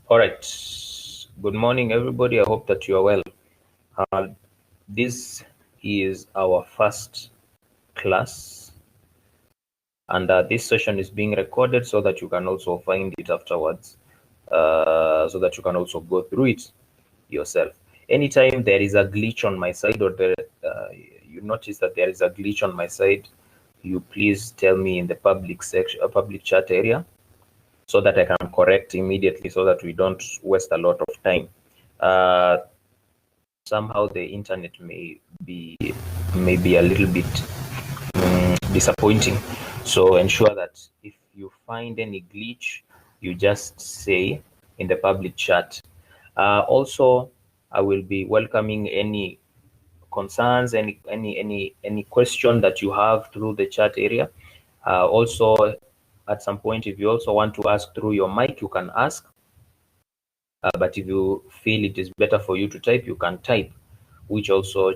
All right. Good morning, everybody. I hope that you are well. Uh, this is our first class, and this session is being recorded so that you can also find it afterwards, so that you can also go through it yourself. Anytime there is a glitch on my side, or you notice that there is a glitch on my side, you please tell me in the public section, public chat area, so that I can correct immediately, so that we don't waste a lot of time. Somehow the internet may be a little bit disappointing, so ensure that if you find any glitch, you just say in the public chat. Also, I will be welcoming any concerns, any question that you have through the chat area. Also, at some point, if you also want to ask through your mic, you can ask. But if you feel it is better for you to type, you can type, which also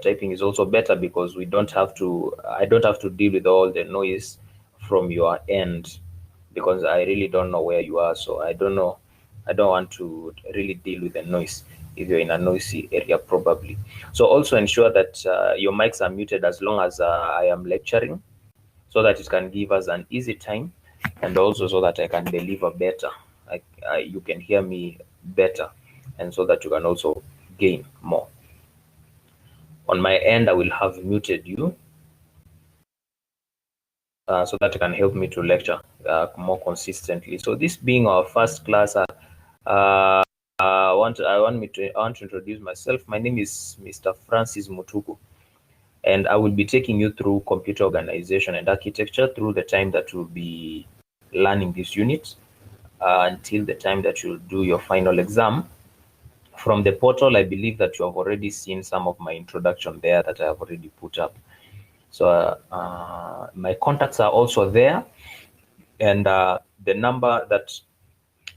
typing is also better, because I don't have to deal with all the noise from your end, because I really don't know where you are. So I don't want to really deal with the noise if you're in a noisy area, probably. So also ensure that your mics are muted as long as I am lecturing, so that it can give us an easy time, and also so that I can deliver better. You can hear me better, and so that you can also gain more. On my end, I will have muted you, so that you can help me to lecture more consistently. So this being our first class, I want to introduce myself. My name is Mr. Francis Mutuku, and I will be taking you through computer organization and architecture through the time that you'll be learning this unit, until the time that you'll do your final exam. From the portal, I believe that you have already seen some of my introduction there that I have already put up. So my contacts are also there, and the number that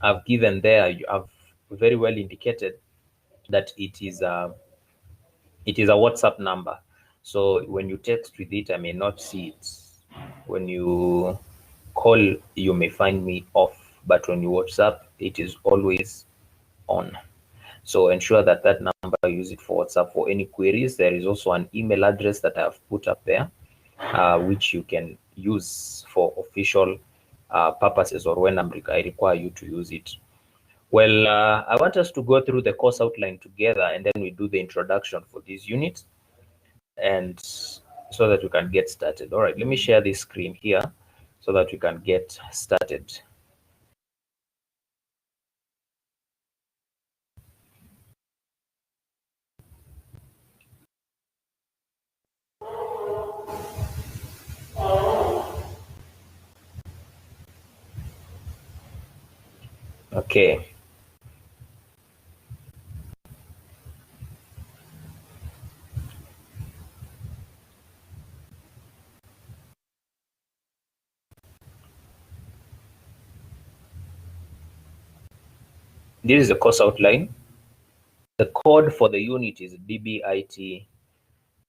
I've given there, you have very well indicated that it is a WhatsApp number. So when you text with it, I may not see it. When you call, you may find me off, but when you WhatsApp, it is always on. So ensure that number, use it for WhatsApp for any queries. There is also an email address that I have put up there, which you can use for official purposes, or when I require you to use it. Well, I want us to go through the course outline together, and then we do the introduction for this unit, and so that we can get started. All right, let me share this screen here so that we can get started. Okay. This is the course outline. The code for the unit is DBIT.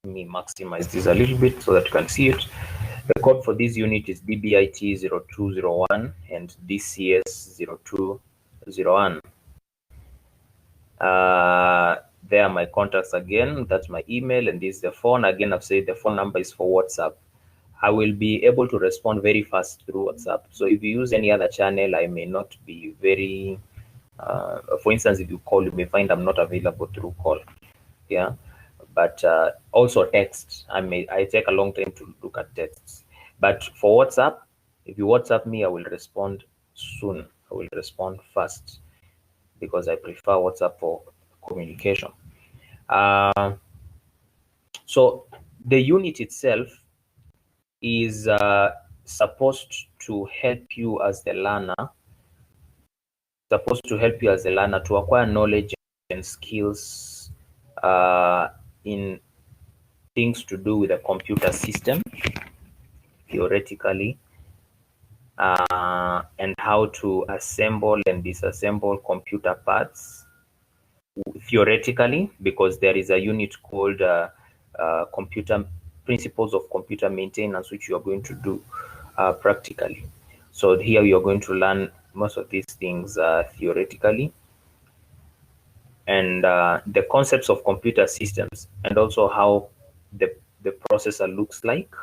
Let me maximize this a little bit so that you can see it. The code for this unit is DBIT 0201 and DCS 0201. There are my contacts again. That's my email, and this is the phone. Again, I've said the phone number is for WhatsApp. I will be able to respond very fast through WhatsApp. So if you use any other channel, I may not be very, for instance, if you call, you may find I'm not available through call. Yeah. But also text, I take a long time to look at texts. But for WhatsApp, if you WhatsApp me, I will respond soon. I will respond fast, because I prefer WhatsApp for communication. So the unit itself is supposed to help you as the learner, to acquire knowledge and skills in things to do with the computer system, theoretically, and how to assemble and disassemble computer parts, theoretically, because there is a unit called computer principles of computer maintenance, which you are going to do practically. So here you are going to learn most of these things theoretically, and the concepts of computer systems, and also how the processor looks like,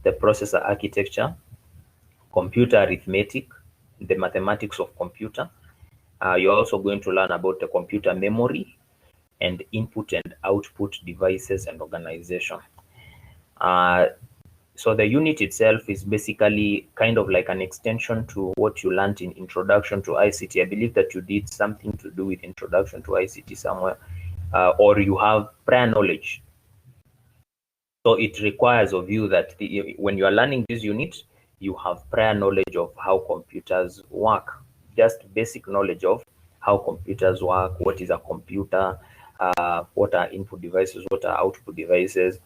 the processor architecture, computer arithmetic, the mathematics of computer. You're also going to learn about the computer memory and input and output devices and organization. Uh, so the unit itself is basically kind of like an extension to what you learned in Introduction to ICT. I believe that you did something to do with Introduction to ICT somewhere, or you have prior knowledge. So it requires of you that when you are learning this unit, you have prior knowledge of how computers work, just basic knowledge of how computers work, what is a computer, what are input devices, what are output devices,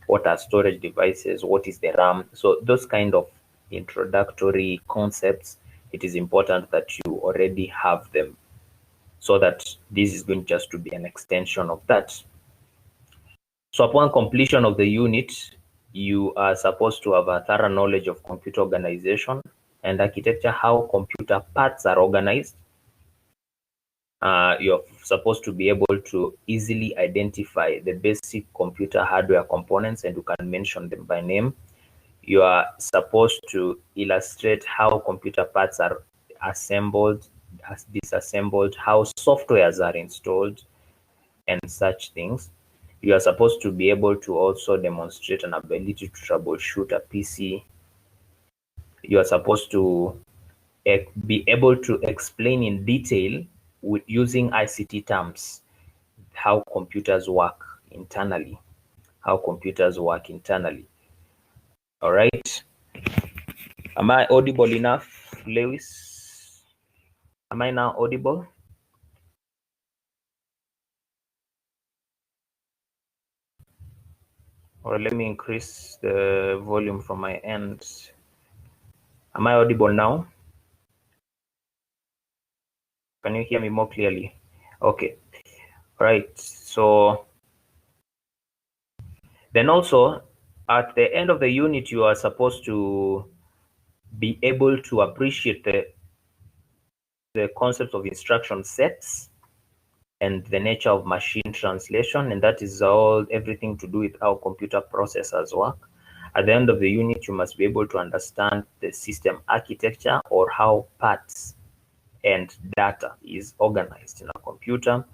what are storage devices, what is the RAM. So those kind of introductory concepts, it is important that you already have them, so that this is going just to be an extension of that. So upon completion of the unit, you are supposed to have a thorough knowledge of computer organization and architecture, how computer parts are organized. You're supposed to be able to easily identify the basic computer hardware components, and you can mention them by name. You are supposed to illustrate how computer parts are assembled, disassembled, how softwares are installed, and such things. You are supposed to be able to also demonstrate an ability to troubleshoot a PC. You are supposed to be able to explain in detail with using ICT terms how computers work internally. How computers work internally. All right. Am I audible enough, Lewis? Am I now audible? Or let me increase the volume from my end. Am I audible now? Can you hear me more clearly? Okay. All right. So then also at the end of the unit, you are supposed to be able to appreciate the concepts of instruction sets and the nature of machine translation, and that is all everything to do with how computer processors work. At the end of the unit, you must be able to understand the system architecture, or how parts and data is organized in a computer.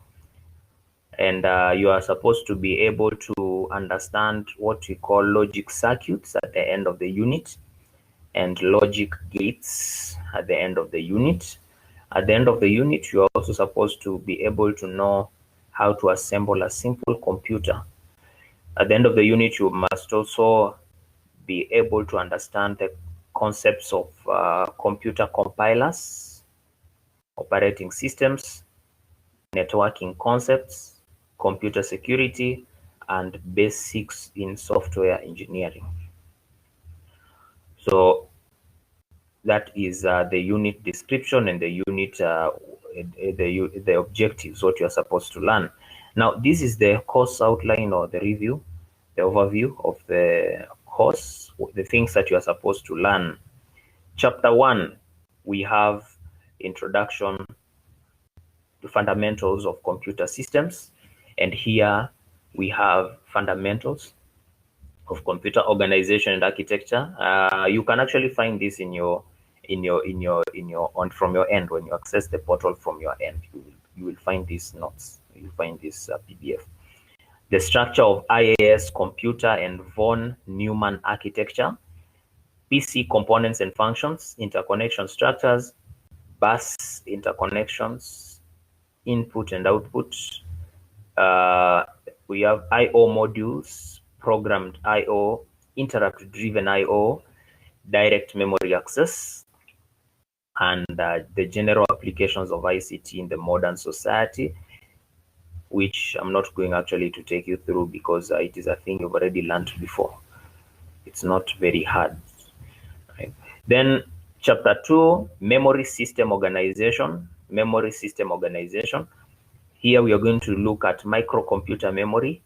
And you are supposed to be able to understand what we call logic circuits at the end of the unit, and logic gates at the end of the unit. At the end of the unit, you are also supposed to be able to know how to assemble a simple computer. At the end of the unit, you must also be able to understand the concepts of computer compilers, operating systems, networking concepts, computer security, and basics in software engineering. So that is the unit description and the unit, the objectives, what you're supposed to learn. Now, this is the course outline, or the review, the overview of the course, the things that you are supposed to learn. Chapter 1, we have introduction to fundamentals of computer systems, and here we have fundamentals of computer organization and architecture. You can actually find this in your from your end. When you access the portal from your end, you will find these notes. You find this PDF. The structure of IAS computer and von Neumann architecture, PC components and functions, interconnection structures, bus interconnections, input and output. We have I/O modules, programmed I/O, interrupt-driven I/O, direct memory access, and the general applications of ICT in the modern society, which I'm not going actually to take you through, because it is a thing you've already learned before. It's not very hard. Right? Then chapter 2, memory system organization. Memory system organization. Here we are going to look at microcomputer memory,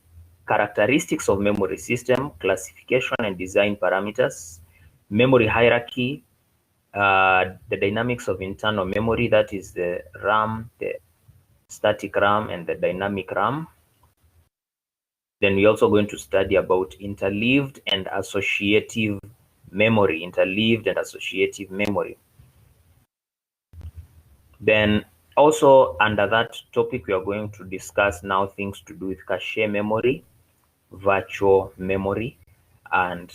characteristics of memory system, classification and design parameters, memory hierarchy, the dynamics of internal memory, that is the RAM, the static RAM, and the dynamic RAM. Then we're also going to study about interleaved and associative memory, Then also under that topic, we are going to discuss now things to do with cache memory, virtual memory, and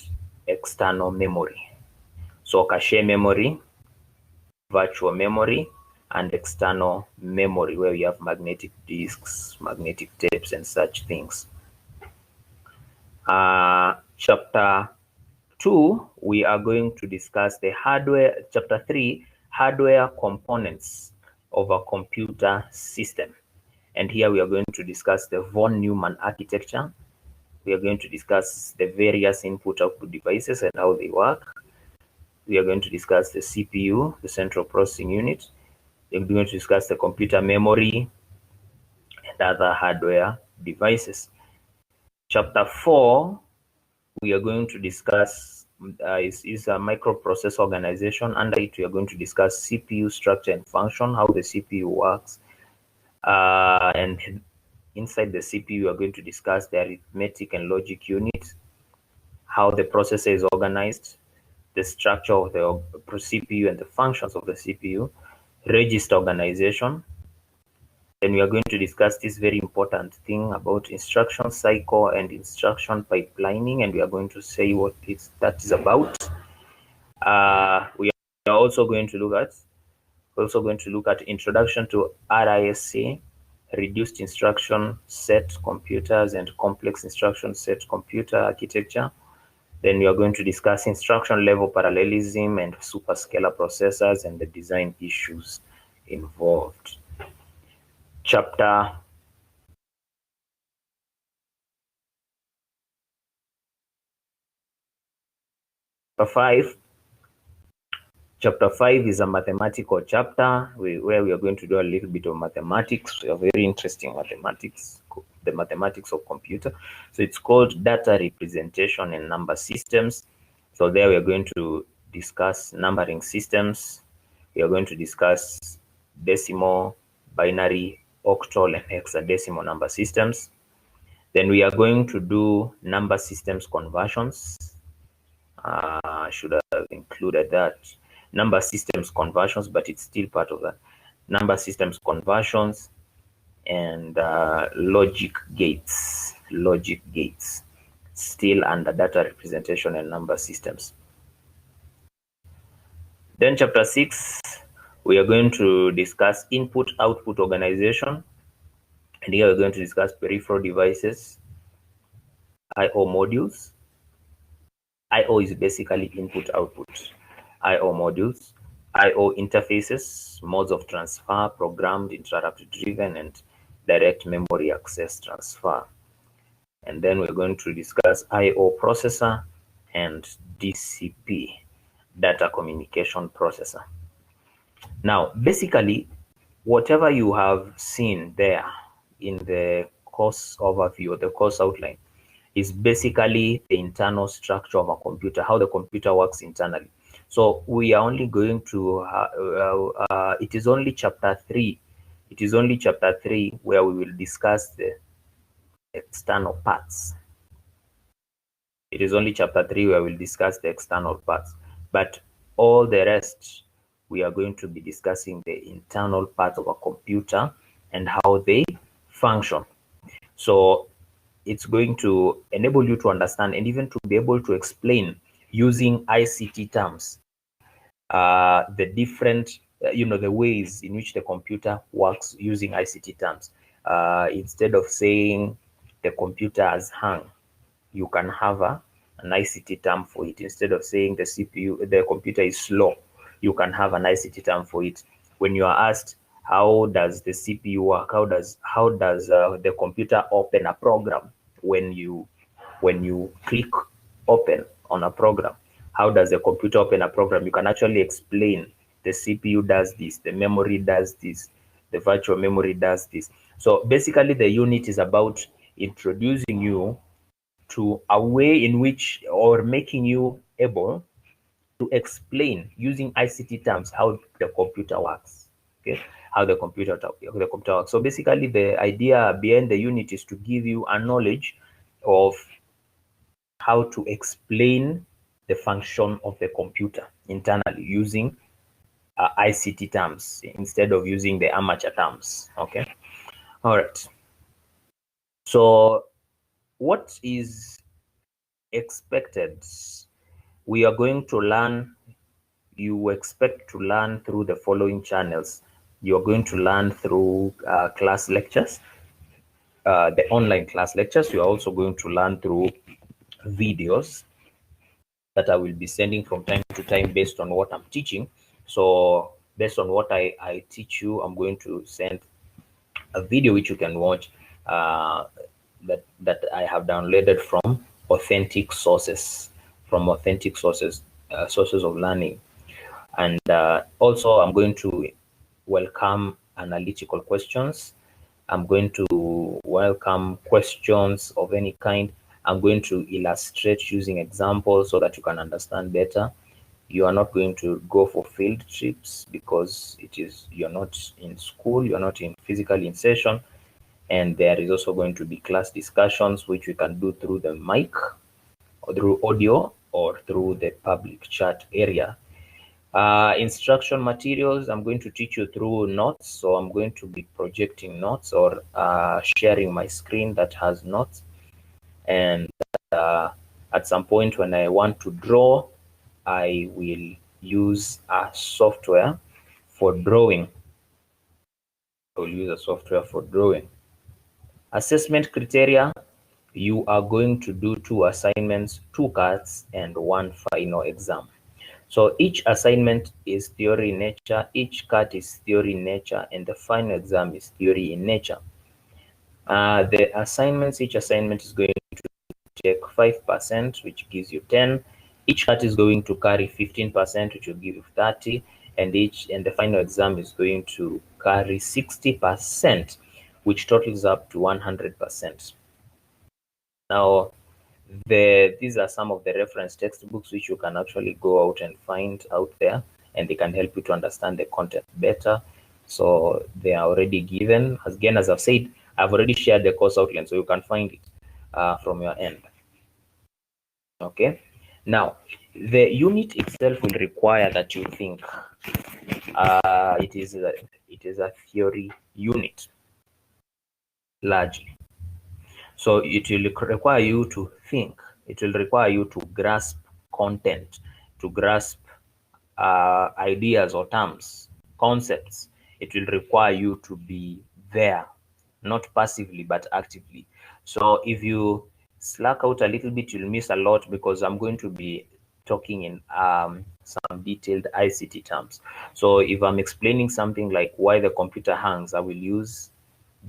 external memory. So cache memory, virtual memory, and external memory, where we have magnetic disks, magnetic tapes, and such things. Chapter 2, we are going to discuss the hardware. Chapter 3, hardware components of a computer system. And here we are going to discuss the von Neumann architecture. We are going to discuss the various input-output devices and how they work. We are going to discuss the CPU, the central processing unit. We're going to discuss the computer memory and other hardware devices. Chapter 4, we are going to discuss is a microprocessor organization. Under it, we are going to discuss CPU structure and function, how the CPU works. And inside the CPU, we are going to discuss the arithmetic and logic unit, how the processor is organized, the structure of the CPU and the functions of the CPU, register organization. Then we are going to discuss this very important thing about instruction cycle and instruction pipelining, and we are going to say what that is about. We are also going to look at introduction to RISC, reduced instruction set computers, and complex instruction set computer architecture. Then we are going to discuss instruction level parallelism and superscalar processors and the design issues involved. Chapter 5. Chapter 5 is a mathematical chapter where we are going to do a little bit of mathematics. A very interesting mathematics, the mathematics of computer. So it's called data representation and number systems. So there we are going to discuss numbering systems. We are going to discuss decimal, binary, octal, and hexadecimal number systems. Then we are going to do number systems conversions. I should have included that. Number systems conversions, but it's still part of that. Number systems conversions and logic gates. Still under data representation and number systems. Then chapter 6, we are going to discuss input-output organization. And here we're going to discuss peripheral devices, I/O modules. I/O is basically input-output. I/O modules, I/O interfaces, modes of transfer, programmed, interrupt-driven, and direct memory access transfer. And then we're going to discuss I/O processor and DCP, data communication processor. Now, basically, whatever you have seen there in the course overview, the course outline, is basically the internal structure of a computer, how the computer works internally. So we are only going to, it is only chapter 3. It is only chapter 3 where we will discuss the external parts. It is only chapter 3 where we'll discuss the external parts. But all the rest, we are going to be discussing the internal parts of a computer and how they function. So it's going to enable you to understand and even to be able to explain using ICT terms, the different, the ways in which the computer works using ICT terms. Instead of saying the computer has hung, you can have an ICT term for it. Instead of saying the computer is slow, you can have an ICT term for it. When you are asked, how does the CPU work? How does the computer open a program? When you click open on a program, how does the computer open a program? You can actually explain the CPU does this, the memory does this, the virtual memory does this. So basically the unit is about introducing you to a way in which, or making you able to explain using ICT terms how the computer works. Okay, how the computer works. So basically, the idea behind the unit is to give you a knowledge of how to explain the function of the computer internally using ICT terms instead of using the amateur terms. Okay, all right. So what is expected? We are going to learn. You expect to learn through the following channels. You're going to learn through class lectures, the online class lectures. You're also going to learn through videos that I will be sending from time to time based on what I'm teaching. So based on what I teach you, I'm going to send a video which you can watch that I have downloaded from authentic sources, sources of learning. And also, I'm going to welcome analytical questions. I'm going to welcome questions of any kind. I'm going to illustrate using examples so that you can understand better. You are not going to go for field trips because you're not in school, you're not physically in session. And there is also going to be class discussions, which we can do through the mic or through audio or through the public chat area. Instruction materials, I'm going to teach you through notes. So I'm going to be projecting notes or sharing my screen that has notes. And at some point when I want to draw, I will use a software for drawing. I will use a software for drawing. Assessment criteria, you are going to do 2 assignments, 2 cards, and 1 final exam. So each assignment is theory in nature, each card is theory in nature, and the final exam is theory in nature. The assignments, each assignment is going to take 5%, which gives you 10. Each card is going to carry 15%, which will give you 30, and the final exam is going to carry 60%, which totals up to 100%. Now, these are some of the reference textbooks which you can actually go out and find out there, and they can help you to understand the content better. So they are already given. Again, as I've said, I've already shared the course outline, so you can find it from your end. Okay. Now, the unit itself will require that you think. It is a theory unit, largely. So it will require you to think. It will require you to grasp content, to grasp ideas or terms, concepts. It will require you to be there, not passively, but actively. So if you slack out a little bit, you'll miss a lot because I'm going to be talking in some detailed ICT terms. So if I'm explaining something like why the computer hangs, I will use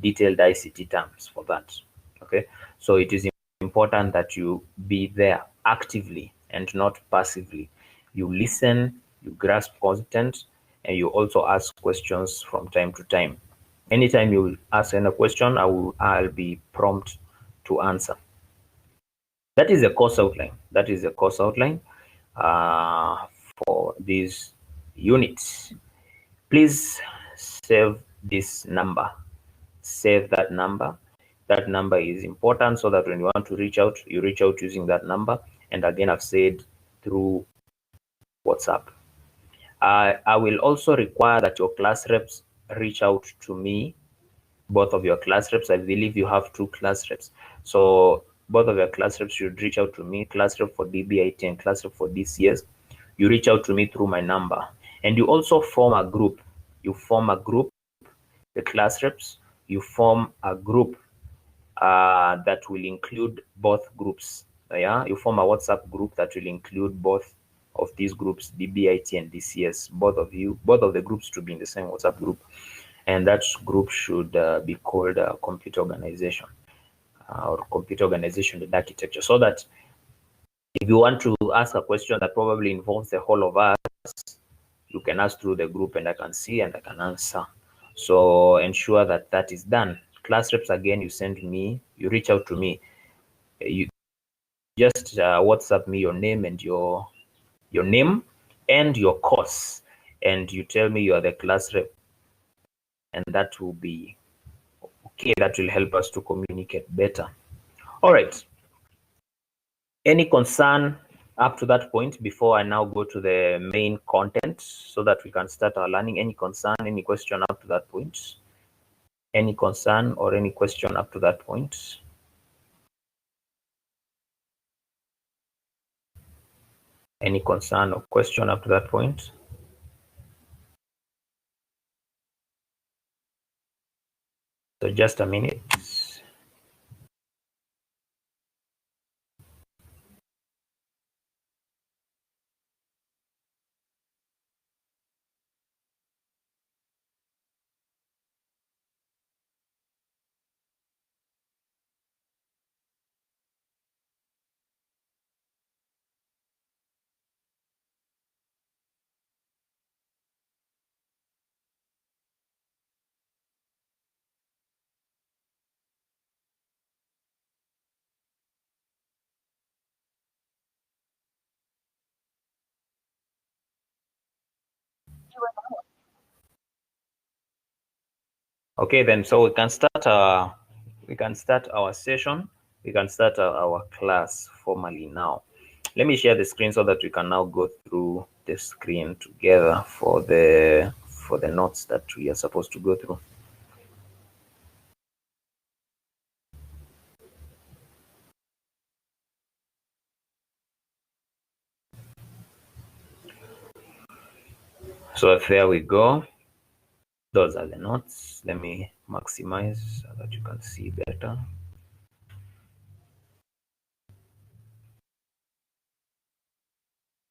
detailed ICT terms for that. Okay, so it is important that you be there actively and not passively. You listen, you grasp content, and you also ask questions from time to time. Anytime you ask any question, I'll be prompt to answer. That is the course outline. That is the course outline for these units. Please save this number. Save that number. That number is important so that when you want to reach out, you reach out using that number. And again, I've said through WhatsApp. I will also require that your class reps reach out to me, both of your class reps. I believe you have 2 class reps. So both of your class reps should reach out to me, class rep for DBIT and class rep for DCS. You reach out to me through my number. And you also form a group. You form a group, the class reps. You form a group that will include both groups. Yeah, you form a WhatsApp group that will include both of these groups, DBIT and DCS. Both of the groups to be in the same WhatsApp group, and that group should be called computer organization or computer organization and architecture. So that if you want to ask a question that probably involves the whole of us, you can ask through the group, and I can see and I can answer. So ensure that that is done. Class reps, again, you reach out to me. You just WhatsApp me your name and your name end your course and you tell me you are the class rep, and that will be okay. That will help us to communicate better. All right. Any concern up to that point before I now go to the main content so that we can start our learning? Any concern, any question up to that point? Any concern or any question up to that point? Any concern or question up to that point? So just a minute. Okay, then so we can start our session. We can start our class formally now. Let me share the screen so that we can now go through the screen together for the notes that we are supposed to go through. So there we go. Those are the notes. Let me maximize so that you can see better.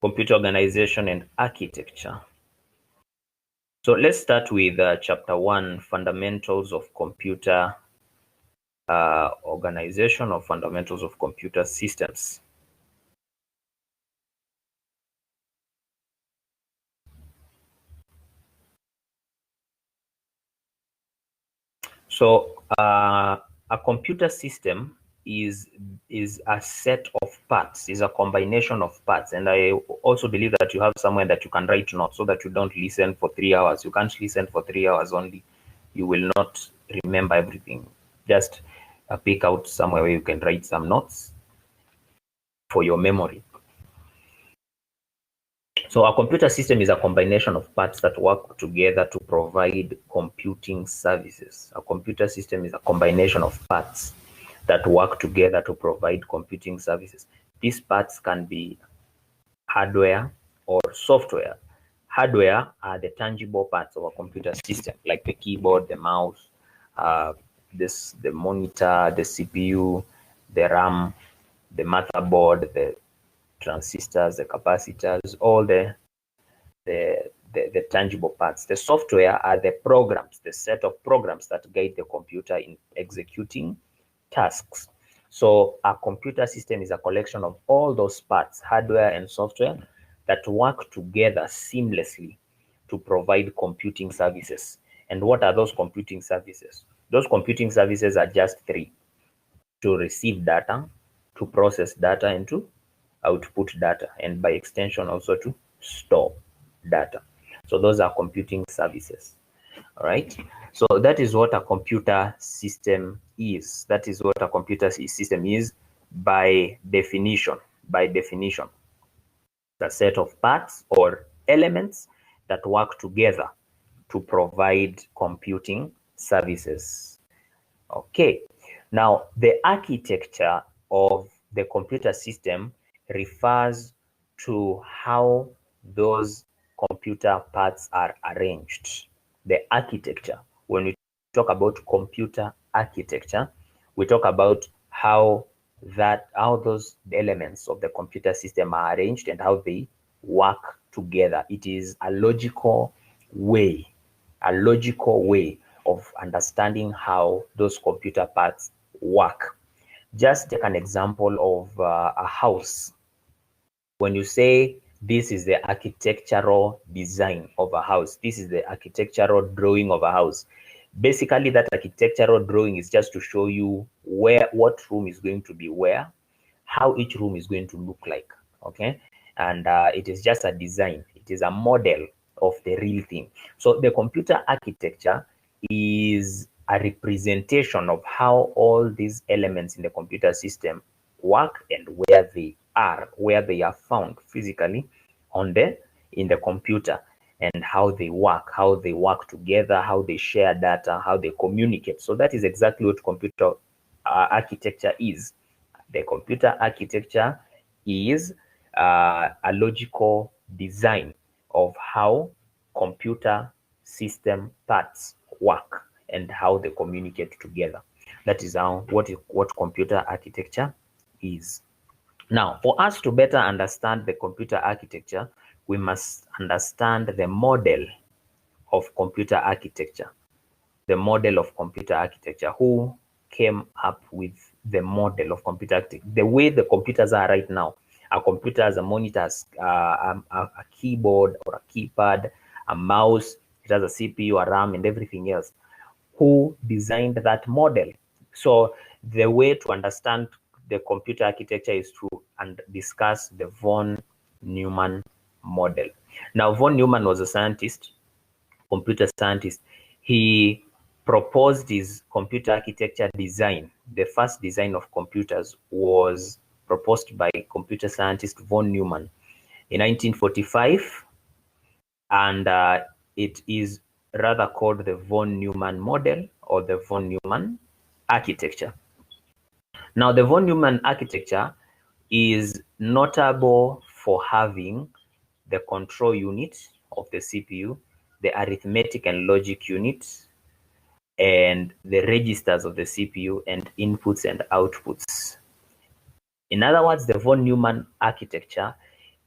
Computer organization and architecture. So let's start with chapter 1, fundamentals of computer organization or fundamentals of computer systems. So a computer system is a set of parts, is a combination of parts. And I also believe that you have somewhere that you can write notes so that you don't listen for 3 hours. You can't listen for 3 hours only. You will not remember everything. Just pick out somewhere where you can write some notes for your memory. So a computer system is a combination of parts that work together to provide computing services. A computer system is a combination of parts that work together to provide computing services. These parts can be hardware or software. Hardware are the tangible parts of a computer system, like the keyboard, the mouse, the monitor, the CPU, the RAM, the motherboard, the transistors, the capacitors, all the tangible parts. The software are the programs, the set of programs that guide the computer in executing tasks. So a computer system is a collection of all those parts, hardware and software, that work together seamlessly to provide computing services. And what are those computing services? Those computing services are just three: to receive data, to process data, and to output data, and by extension also to store data. So those are computing services. All right. So that is what a computer system is. That is what a computer system is by definition. By definition, the set of parts or elements that work together to provide computing services. Okay. Now, the architecture of the computer system refers to how those computer parts are arranged. The architecture. When we talk about computer architecture, we talk about how those elements of the computer system are arranged and how they work together. It is a logical way of understanding how those computer parts work. Just take an example of a house. When you say this is the architectural design of a house, this is the architectural drawing of a house, basically that architectural drawing is just to show you what room is going to be where, how each room is going to look like. Okay. And it is just a design. It is a model of the real thing. So the computer architecture is a representation of how all these elements in the computer system work and where they are found physically in the computer, and how they work together, how they share data, how they communicate. So that is exactly what computer architecture is. The computer architecture is a logical design of how computer system parts work and how they communicate together. That is what computer architecture is. Now, for us to better understand the computer architecture, we must understand the model of computer architecture. The model of computer architecture. Who came up with the model of computer architecture? The way the computers are right now. A computer has a monitor, a keyboard or a keypad, a mouse, it has a CPU, a RAM, and everything else. Who designed that model? So the way to understand the computer architecture is to discuss the von Neumann model. Now, von Neumann was a scientist, computer scientist. He proposed his computer architecture design. The first design of computers was proposed by computer scientist von Neumann in 1945, and it is rather called the von Neumann model or the von Neumann architecture. Now, the von Neumann architecture is notable for having the control unit of the CPU, the arithmetic and logic units, and the registers of the CPU, and inputs and outputs. In other words, the von Neumann architecture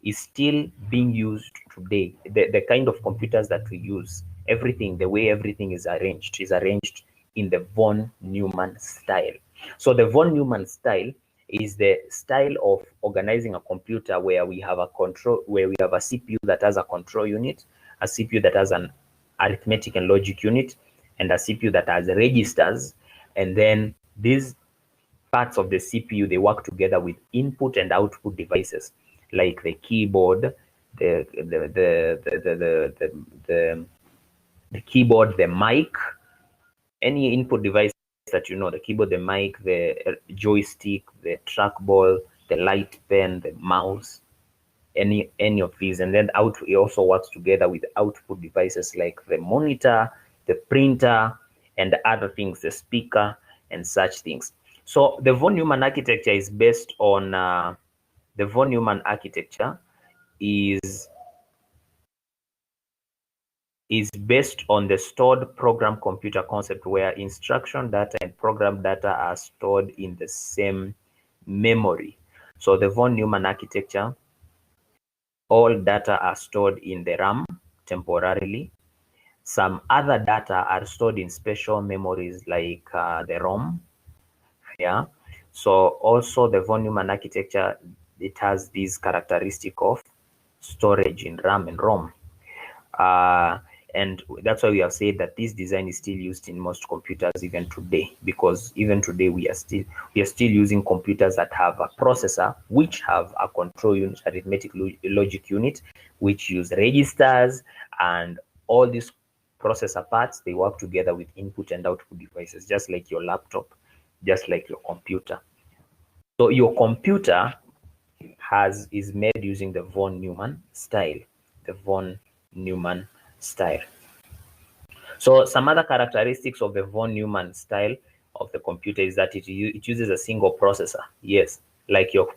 is still being used today. The kind of computers that we use, the way everything is arranged in the von Neumann style. So the von Neumann style is the style of organizing a computer where we have a CPU that has a control unit, a CPU that has an arithmetic and logic unit, and a CPU that has registers. And then these parts of the CPU, they work together with input and output devices like the keyboard, the keyboard, the mic, any input device that you know, the keyboard, the mic, the joystick, the trackball, the light pen, the mouse, any of these. And then it also works together with output devices like the monitor, the printer, and other things, the speaker, and such things. So the von Neumann architecture is based on the von Neumann architecture is based on the stored program computer concept, where instruction data and program data are stored in the same memory. So the von Neumann architecture, all data are stored in the RAM temporarily. Some other data are stored in special memories like the ROM. Yeah. So also the von Neumann architecture, it has this characteristic of storage in RAM and ROM. And that's why we have said that this design is still used in most computers even today, because even today we are still using computers that have a processor, which have a control unit, arithmetic logic unit, which use registers, and all these processor parts, they work together with input and output devices, just like your laptop, just like your computer. So your computer is made using the von Neumann style, the von Neumann style. So some other characteristics of the von Neumann style of the computer is that it uses a single processor. Yes, like your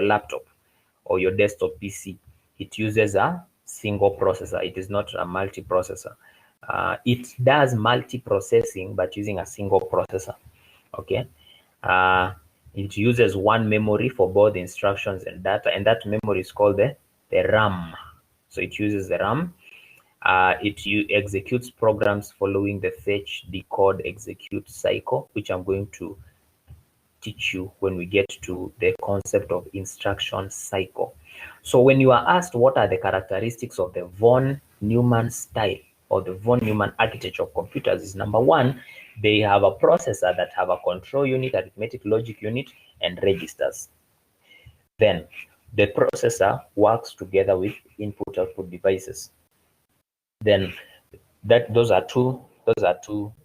laptop or your desktop PC, it uses a single processor. It is not a multi-processor. It does multi-processing, but using a single processor. Okay. It uses one memory for both instructions and data, and that memory is called the RAM. So it uses the RAM. It executes programs following the fetch, decode, execute cycle, which I'm going to teach you when we get to the concept of instruction cycle. So when you are asked what are the characteristics of the von Neumann style or the von Neumann architecture of computers, is number one, they have a processor that have a control unit, arithmetic logic unit, and registers. Then the processor works together with input-output devices. Then those are two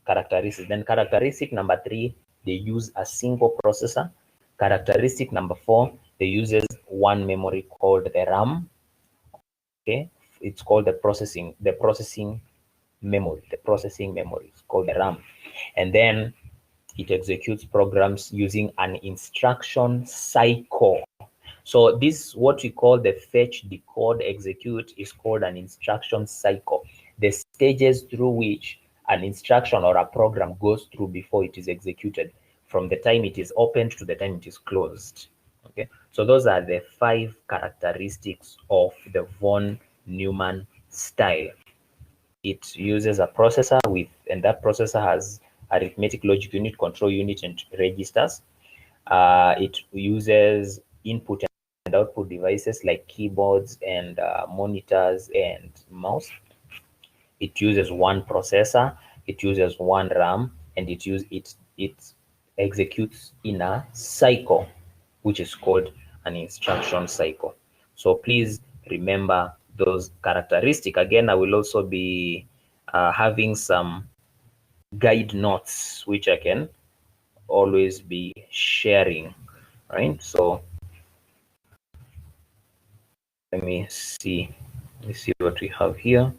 characteristics. Then characteristic number 3, they use a single processor. Characteristic number 4, they uses one memory called the RAM. Okay, it's called the processing memory. The processing memory is called the RAM, and then it executes programs using an instruction cycle. So this, what we call the fetch, decode, execute, is called an instruction cycle. The stages through which an instruction or a program goes through before it is executed, from the time it is opened to the time it is closed. Okay, so those are the 5 characteristics of the von Neumann style. It uses a processor and that processor has arithmetic logic unit, control unit, and registers. It uses input and output devices like keyboards and monitors and mouse. It uses one processor, it uses one RAM, and it executes in a cycle, which is called an instruction cycle. So please remember those characteristics. Again, I will also be having some guide notes which I can always be sharing, right? So let me see what we have here.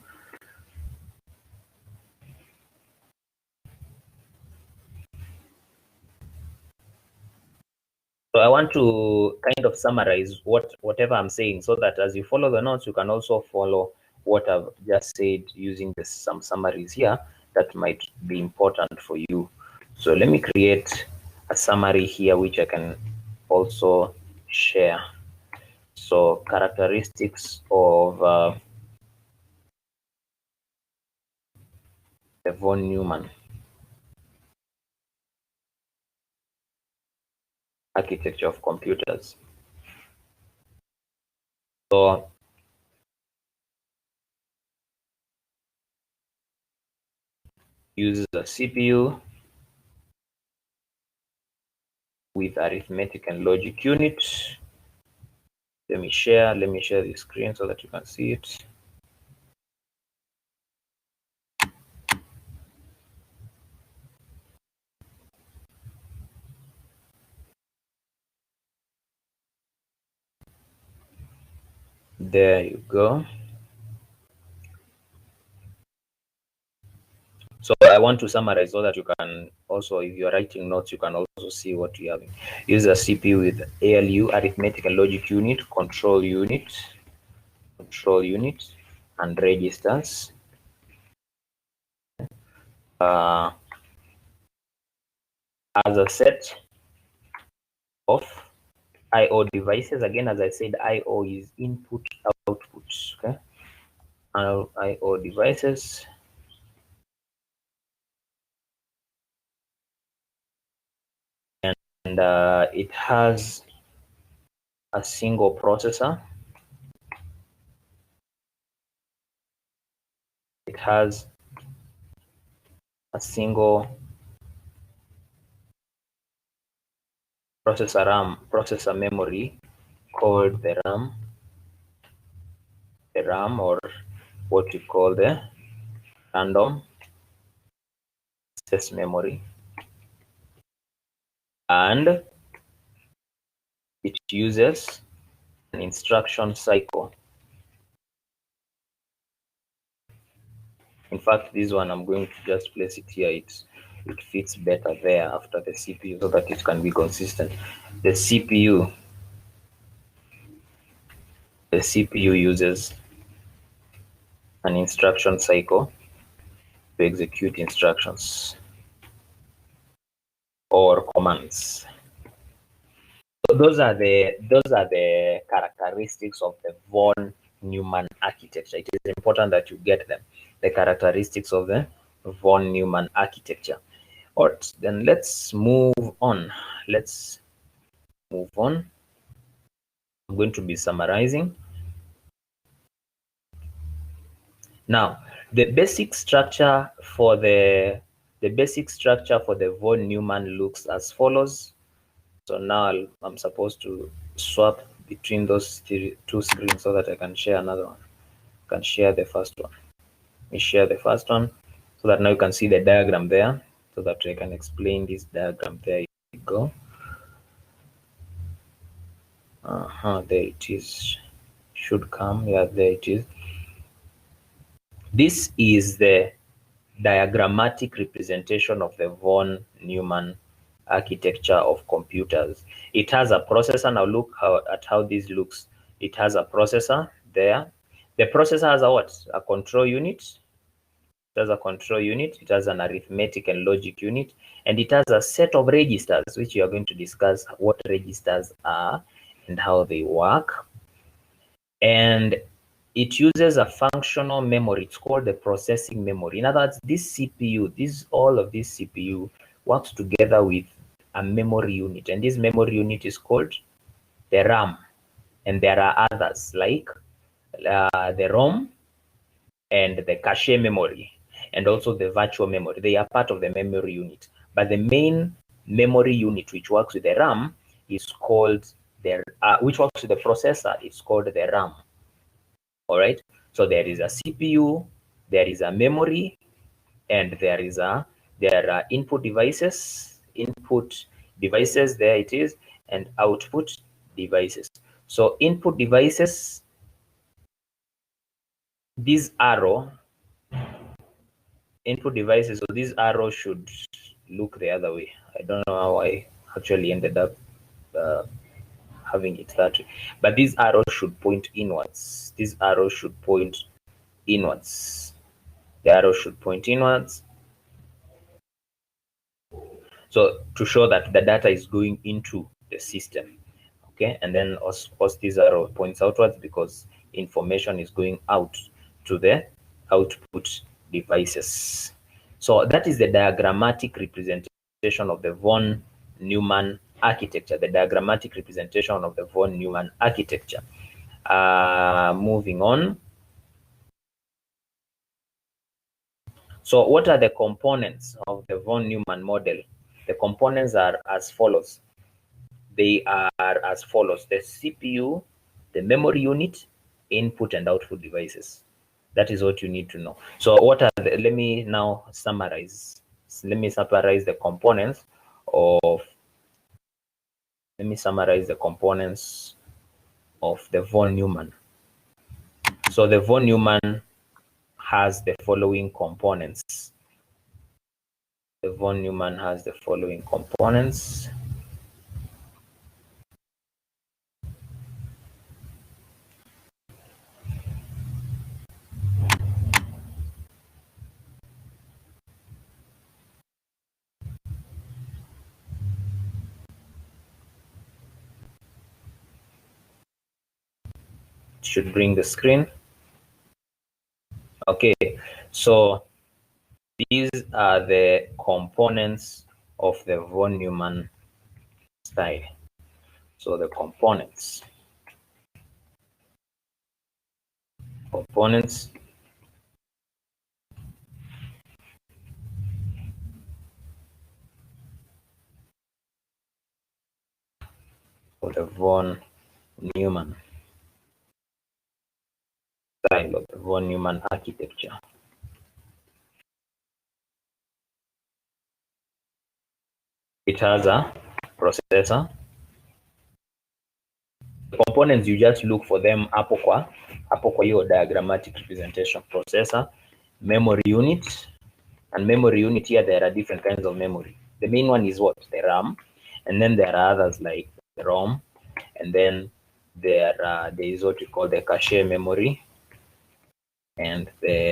So I want to kind of summarize whatever I'm saying, so that as you follow the notes, you can also follow what I've just said using some summaries here that might be important for you. So let me create a summary here which I can also share. So characteristics of the von Neumann architecture of computers. So uses a CPU with arithmetic and logic unit. Let me share the screen so that you can see it. There you go. So I want to summarize so that you can also, if you're writing notes, you can also see what you have. Use a CPU with ALU, arithmetic and logic unit, control unit, and registers. As a set of I/O devices. Again, as I said, I/O is input output. Okay, I/O devices. And it has a single processor. It has a single processor memory called the RAM, or what we call the random access memory, and it uses an instruction cycle. In fact, this one I'm going to just place it here. It fits better there after the CPU so that it can be consistent. The CPU uses an instruction cycle to execute instructions or commands. So those are the characteristics of the von Neumann architecture. It is important that you get them. The characteristics of the von Neumann architecture. All right, then let's move on. I'm going to be summarizing. Now, the basic structure for the von Neumann looks as follows. So now I'm supposed to swap between those two screens so that I can share another one. I can share the first one. Let me share the first one so that now you can see the diagram there, so that I can explain this diagram. There you go. There it is. Should come. Yeah, there it is. This is the diagrammatic representation of the von Neumann architecture of computers. It has a processor. Now look at how this looks. It has a processor there. The processor has a what? A control unit. It has a control unit. It has an arithmetic and logic unit, and it has a set of registers, which we are going to discuss what registers are and how they work. And it uses a functional memory. It's called the processing memory. In other words, this CPU, all of this CPU works together with a memory unit, and this memory unit is called the RAM. And there are others like the ROM and the cache memory, and also the virtual memory. They are part of the memory unit. But the main memory unit, which works with the RAM, is called which works with the processor, is called the RAM. All right. So there is a CPU, there is a memory, and there are input devices. There it is, and output devices. So input devices, this arrow, input devices. So this arrow should look the other way. I don't know how I actually ended up having it that way, but this arrow should point inwards. This arrow should point inwards. The arrow should point inwards. So to show that the data is going into the system. Okay, and then of course this arrow points outwards because information is going out to the output devices. So that is the diagrammatic representation of the von Neumann architecture, the diagrammatic representation of the von Neumann architecture. Moving on. So what are the components of the von Neumann model? The components are as follows. They are as follows: the CPU, the memory unit, input and output devices. That is what you need to know. So what are let me now summarize. Let me summarize the components of the von Neumann. So the von Neumann has the following components. The von Neumann has the following components. Should bring the screen. Okay, so these are the components of the von Neumann style. So the components of the von Neumann style, of the von Neumann architecture. It has a processor. The components, you just look for them hapo kwa hiyo diagrammatic representation. Processor, memory unit, and memory unit here there are different kinds of memory. The main one is what? The RAM, and then there are others like the ROM, and then there is what we call the cache memory, and we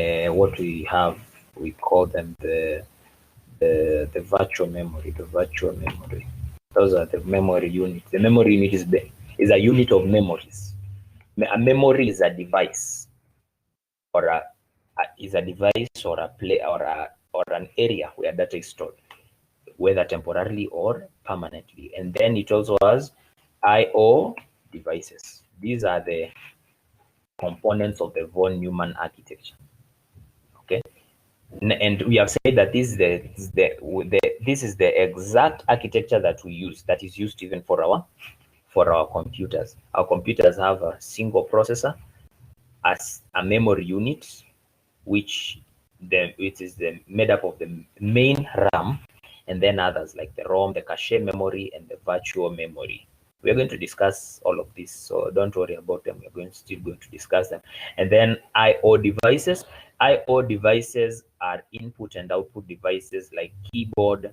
call them the virtual memory. Those are the memory units. The memory unit is a unit of memories. A memory is a device, or a play or an area where data is stored, whether temporarily or permanently. And then it also has I/O devices. These are the components of the von Neumann architecture. Okay, and we have said that this is the exact architecture that we use, that is used even for for our computers. Our computers have a single processor as a memory unit, which it is made up of the main RAM, and then others like the ROM, the cache memory, and the virtual memory. We are going to discuss all of this, so don't worry about them. We're still going to discuss them. And then I/O devices. I/O devices are input and output devices like keyboard,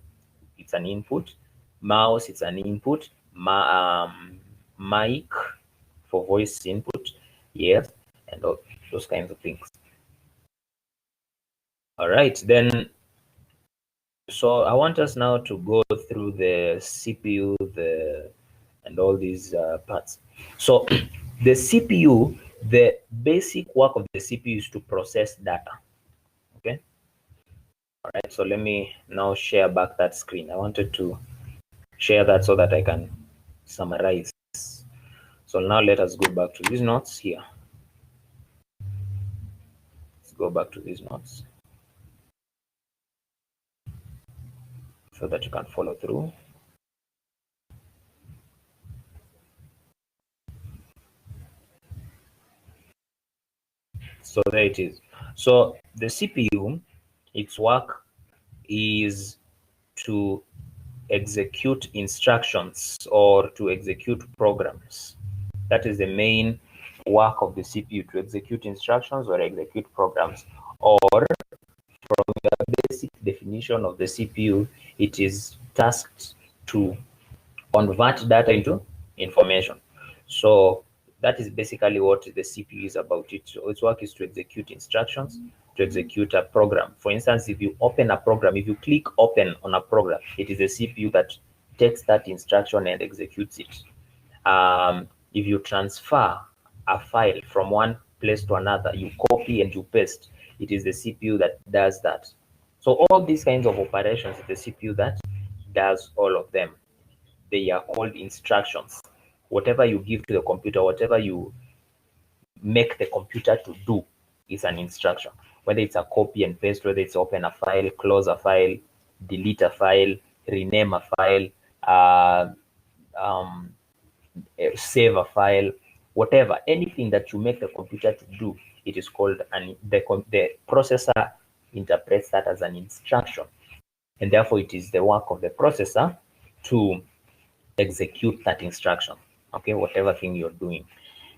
it's an input, mouse, it's an input, mic for voice input, yes, and all those kinds of things. All right, then. So I want us now to go through the CPU, and all these parts. So the CPU, the basic work of the CPU is to process data. Okay. All right. So let me now share back that screen. I wanted to share that so that I can summarize. So now let us go back to these notes here. Let's go back to these notes so that you can follow through. So there it is. So the CPU, its work is to execute instructions or to execute programs. That is the main work of the CPU, to execute instructions or execute programs. Or from the basic definition of the CPU, it is tasked to convert data into information. So that is basically what the CPU is about. Its work is to execute instructions, to execute a program. For instance, if you open a program, if you click open on a program, it is the CPU that takes that instruction and executes it. If you transfer a file from one place to another, you copy and you paste, it is the CPU that does that. So all these kinds of operations, the CPU that does all of them. They are called instructions. Whatever you give to the computer, whatever you make the computer to do is an instruction. Whether it's a copy and paste, whether it's open a file, close a file, delete a file, rename a file, um, save a file, whatever, anything that you make the computer to do, it is called the processor interprets that as an instruction. And therefore, it is the work of the processor to execute that instruction, okay, whatever thing you're doing.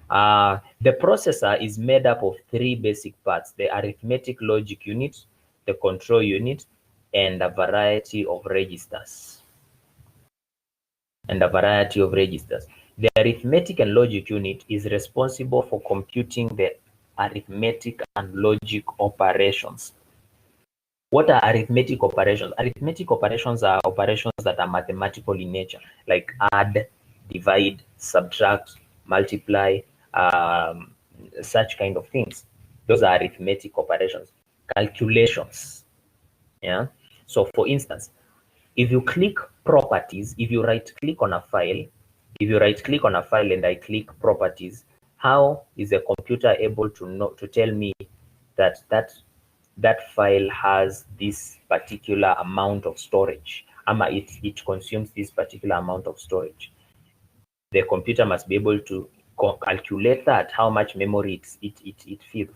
The processor is made up of three basic parts: the arithmetic logic unit, the control unit, and a variety of registers. The arithmetic and logic unit is responsible for computing the arithmetic and logic operations. What are arithmetic operations? Arithmetic operations are operations that are mathematical in nature, like add, divide, subtract, multiply, such kind of things. Those are arithmetic operations. Calculations. Yeah. So for instance, if you click properties, if you right click on a file, and I click properties, how is the computer able to tell me that that file has this particular amount of storage? It consumes this particular amount of storage. The computer must be able to calculate that, how much memory it fills.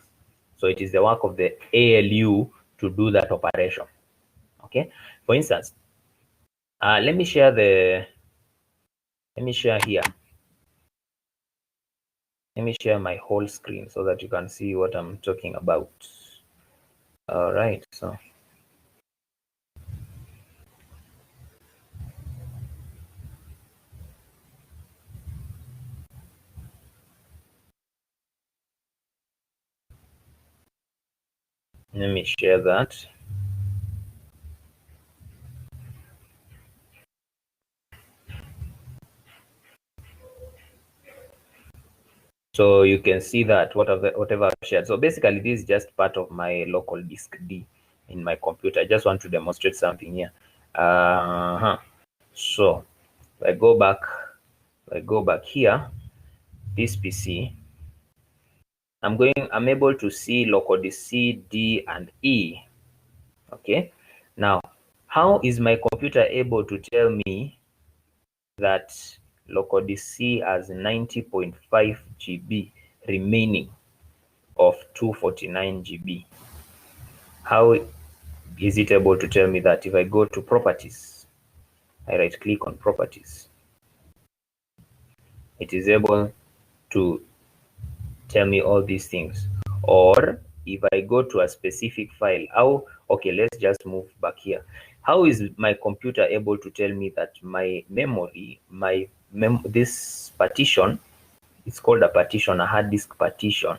So it is the work of the ALU to do that operation. Okay. For instance, let me share here. Let me share my whole screen so that you can see what I'm talking about. All right. So let me share that. So you can see that whatever I've shared. So basically, this is just part of my local disk D in my computer. I just want to demonstrate something here. So if I go back here, this PC, I'm able to see local disk C, D, and E. Okay. Now, how is my computer able to tell me that local disk C has 90.5 GB remaining of 249 GB. How is it able to tell me that? If I go to properties, I right click on properties, it is able to tell me all these things. Or if I go to a specific file, okay, let's just move back here. How is my computer able to tell me that my memory, this partition, it's called a partition, a hard disk partition,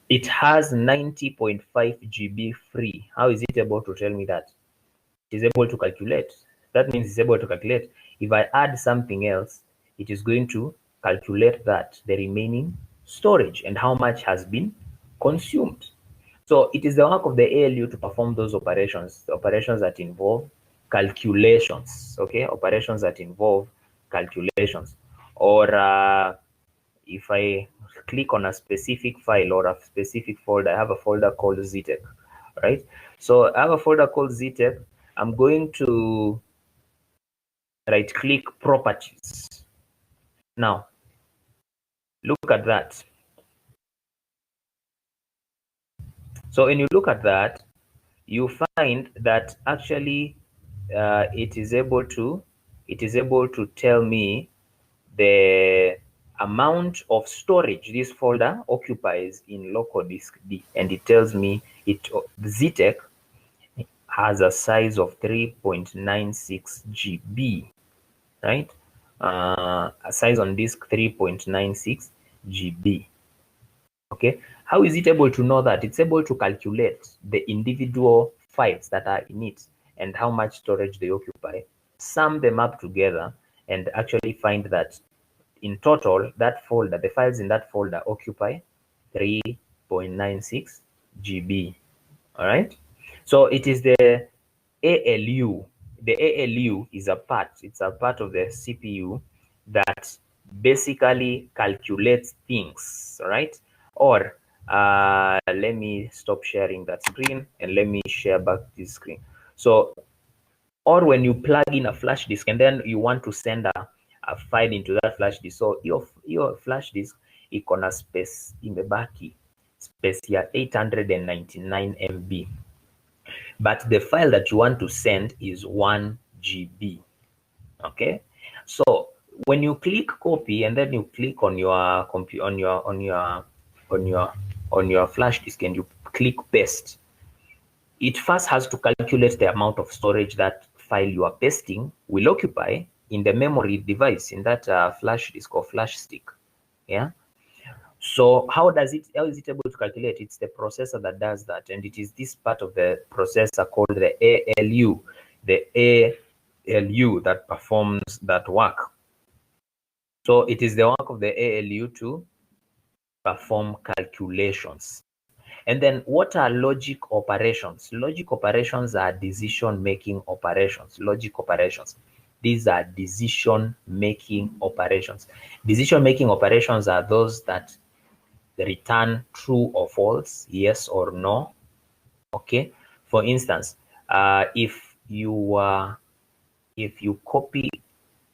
it has 90.5 GB free? How is it able to tell me that? It is able to calculate. That means it's able to calculate. If I add something else, it is going to calculate that, the remaining storage, and how much has been consumed. So it is the work of the ALU to perform those operations, the operations that involve calculations, okay? Operations that involve calculations. Or if I click on a specific file or a specific folder, I have a folder called ZTech, right? So I have a folder called ZTech. I'm going to right click properties. Now, look at that. So when you look at that, you find that actually it is able to tell me the amount of storage this folder occupies in local disk D, and it tells me ZTech has a size of 3.96 GB, right? A size on disk 3.96 GB. Okay, how is it able to know that? It's able to calculate the individual files that are in it and how much storage they occupy, sum them up together, and actually find that in total, that folder, the files in that folder occupy 3.96 GB. All right. So it is the ALU. The ALU is it's a part of the CPU that basically calculates things, right? Or let me stop sharing that screen and let me share back this screen. So, or when you plug in a flash disk and then you want to send a file into that flash disk. So your flash disk iko space imebaki space ya 899 MB. But the file that you want to send is 1 GB. Okay, so when you click copy and then you click on your on your flash disk and you click paste, it first has to calculate the amount of storage that file you are pasting will occupy in the memory device, in that flash disk or flash stick. Yeah. So how is it able to calculate? It's the processor that does that, and it is this part of the processor called the ALU, that performs that work. So it is the work of the ALU to perform calculations. And then what are logic operations? Logic operations are decision-making operations. Logic operations. These are decision-making operations. Decision-making operations are those that return true or false, yes or no. Okay. For instance, if you copy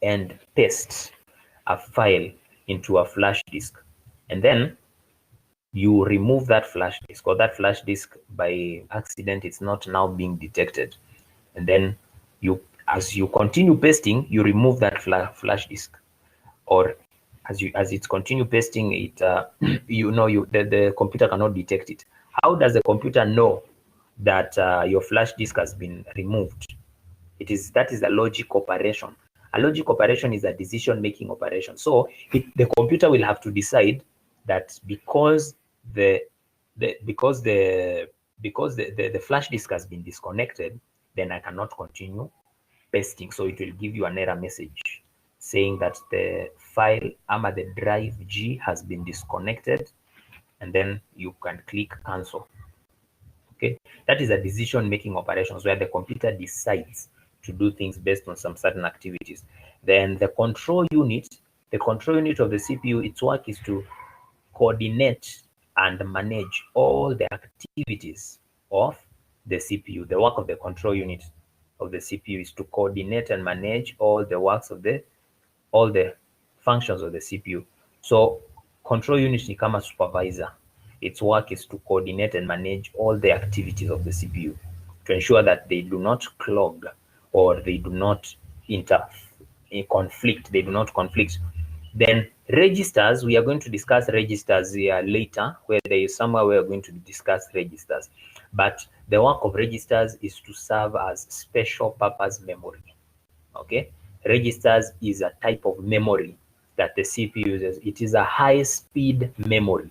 and paste a file into a flash disk, and then you remove that flash disk, or that flash disk by accident it's not now being detected, and then as you continue pasting, you remove that flash disk, or as it continue pasting it, the computer cannot detect it. How does the computer know that your flash disk has been removed? That is a logic operation. A logic operation is a decision-making operation. So the computer will have to decide that because the flash disk has been disconnected, then I cannot continue pasting. So it will give you an error message saying that the file ama the drive G has been disconnected, and then you can click cancel. Okay, that is a decision-making operations where the computer decides to do things based on some certain activities. Then the control unit of the CPU, its work is to coordinate and manage all the activities of the CPU. The work of the control unit of the CPU is to coordinate and manage all the works of all the functions of the CPU. So control unit ni kama supervisor. Its work is to coordinate and manage all the activities of the CPU to ensure that they do not clog or they do not conflict. They do not conflict. Then registers, we are going to discuss registers here later, where there is somewhere we are going to discuss registers. But the work of registers is to serve as special purpose memory. Okay, registers is a type of memory that the CPU uses. It is a high speed memory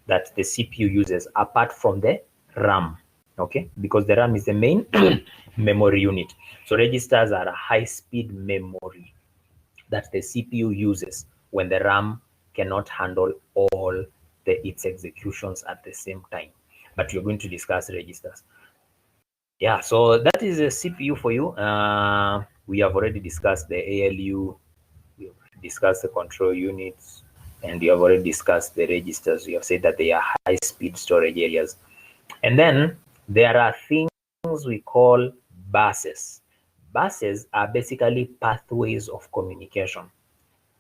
that the CPU uses apart from the RAM. Okay, because the RAM is the main memory unit. So registers are a high speed memory that the CPU uses when the RAM cannot handle all its executions at the same time. But we're going to discuss registers. Yeah, so that is a CPU for you. We have already discussed the ALU, we have discussed the control units, and we have already discussed the registers. We have said that they are high-speed storage areas. And then there are things we call buses. Buses are basically pathways of communication.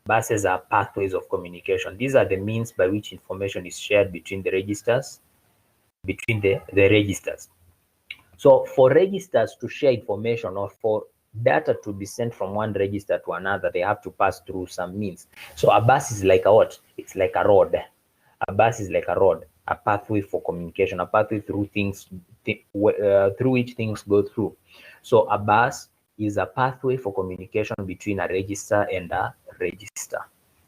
Buses are pathways of communication. These are the means by which information is shared between the registers, between the registers. So for registers to share information or for data to be sent from one register to another, they have to pass through some means. So a bus is like a what? It's like a road. A bus is like a road, a pathway for communication, a pathway through things, through which things go through. So a bus is a pathway for communication between a register and a register.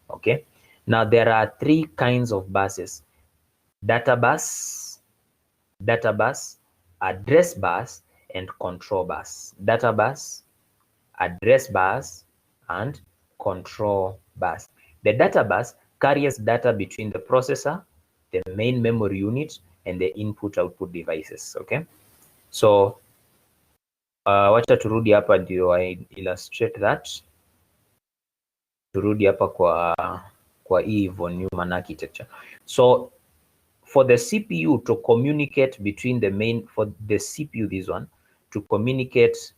Okay. Now there are three kinds of buses: data bus, address bus, and control bus. Data bus, address bus, and control bus. The data bus carries data between the processor, the main memory unit, and the input-output devices. Okay, so wacha turudi hapa ndio I illustrate that. Turudi hapa kwa hii von Neumann architecture. So for the CPU to communicate between the main, for the CPU, this one, to communicate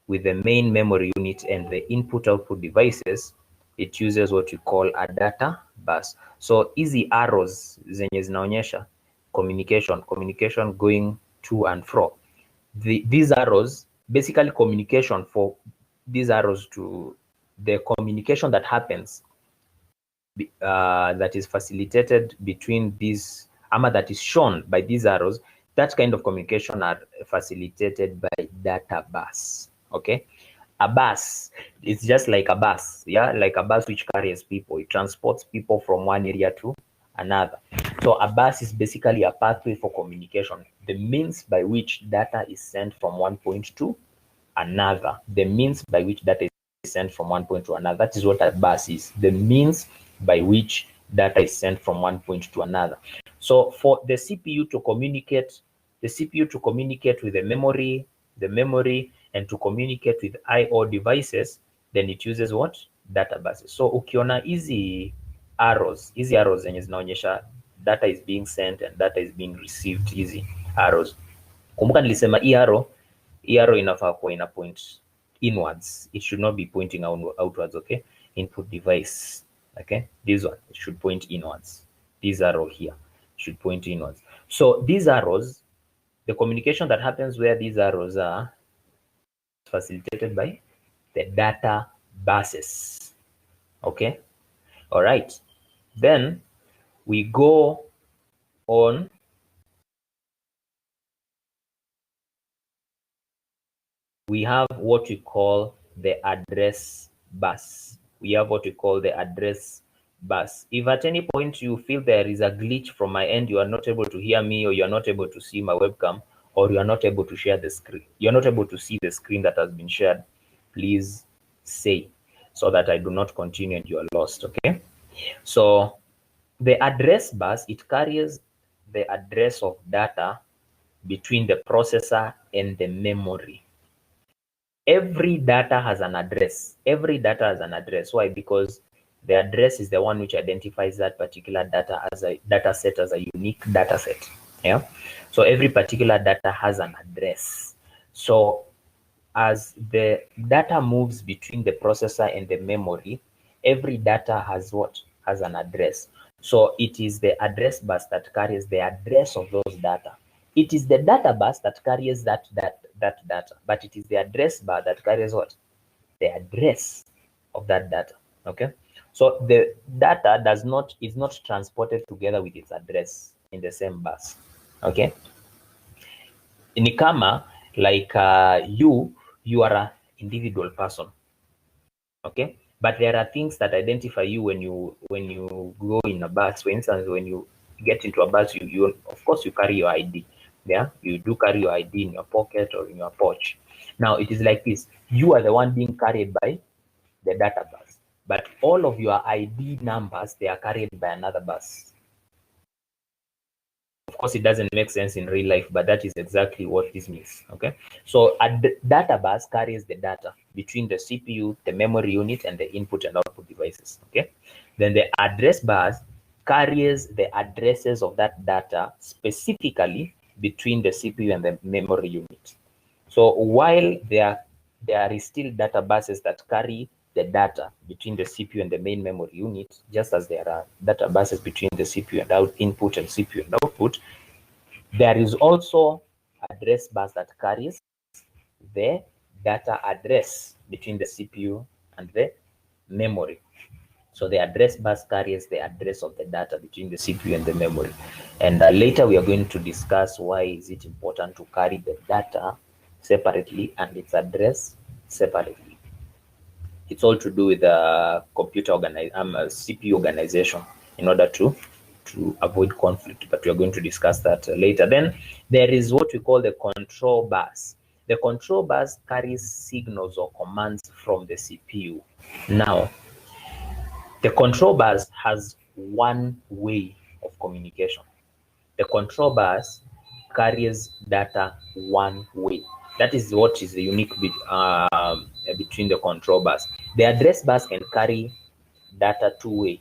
with the main memory unit and the input-output devices, it uses what we call a data bus. So easy arrows zenye zinaonyesha communication going to and fro. These arrows, basically communication for these arrows to the communication that happens, that is facilitated between these, that is shown by these arrows, that kind of communication are facilitated by data bus. Okay, a bus is just like a bus, yeah, like a bus which carries people. It transports people from one area to another. So a bus is basically a pathway for communication, the means by which data is sent from one point to another. The means by which data is sent from one point to another. That is what a bus is, the means by which data is sent from one point to another. So for the CPU to communicate, with the memory, and to communicate with I/O devices, then it uses what? Data buses. So ukiona easy arrows zenye zinaonyesha data is being sent and data is being received, easy arrows. Kumbuka nilisema hii arrow inafaa kuwa ina point inwards. It should not be pointing outwards. Okay, input device. Okay, this one, it should point inwards. This arrow here should point inwards. So these arrows, the communication that happens where these arrows are, facilitated by the data buses. Okay, all right. Then we go on. We have what we call the address bus. If at any point you feel there is a glitch from my end, you are not able to hear me, or you are not able to see my webcam, or you are not able to share the screen, you're not able to see the screen that has been shared, please say, so that I do not continue and you are lost. Okay, so the address bus, it carries the address of data between the processor and the memory. Every data has an address. Why? Because the address is the one which identifies that particular data as a data set, as a unique data set. Yeah. So every particular data has an address. So as the data moves between the processor and the memory, every data has what? Has an address. So it is the address bus that carries the address of those data. It is the data bus that carries that data, but it is the address bar that carries what? The address of that data. Okay. So the data is not transported together with its address in the same bus. Okay. Ni kama like you are an individual person. Okay. But there are things that identify you when you go in a bus. For instance, when you get into a bus, you of course you carry your ID. Yeah, you do carry your ID in your pocket or in your pouch. Now it is like this: you are the one being carried by the data bus, but all of your ID numbers, they are carried by another bus. Of course, it doesn't make sense in real life, but that is exactly what this means. Okay, so a data bus carries the data between the CPU, the memory unit, and the input and output devices. Okay, then the address bus carries the addresses of that data specifically between the CPU and the memory unit. So while there is still data buses that carry the data between the CPU and the main memory unit, just as there are data buses between the CPU and input and CPU and output, there is also address bus that carries the data address between the CPU and the memory. So the address bus carries the address of the data between the CPU and the memory. And later we are going to discuss why is it important to carry the data separately and its address separately. It's all to do with the CPU organization in order to avoid conflict, but we are going to discuss that later. Then there is what we call the control bus. The control bus carries signals or commands from the CPU. Now, the control bus has one way of communication. The control bus carries data one way. That is what is the unique bit between the control bus. The address bus can carry data two-way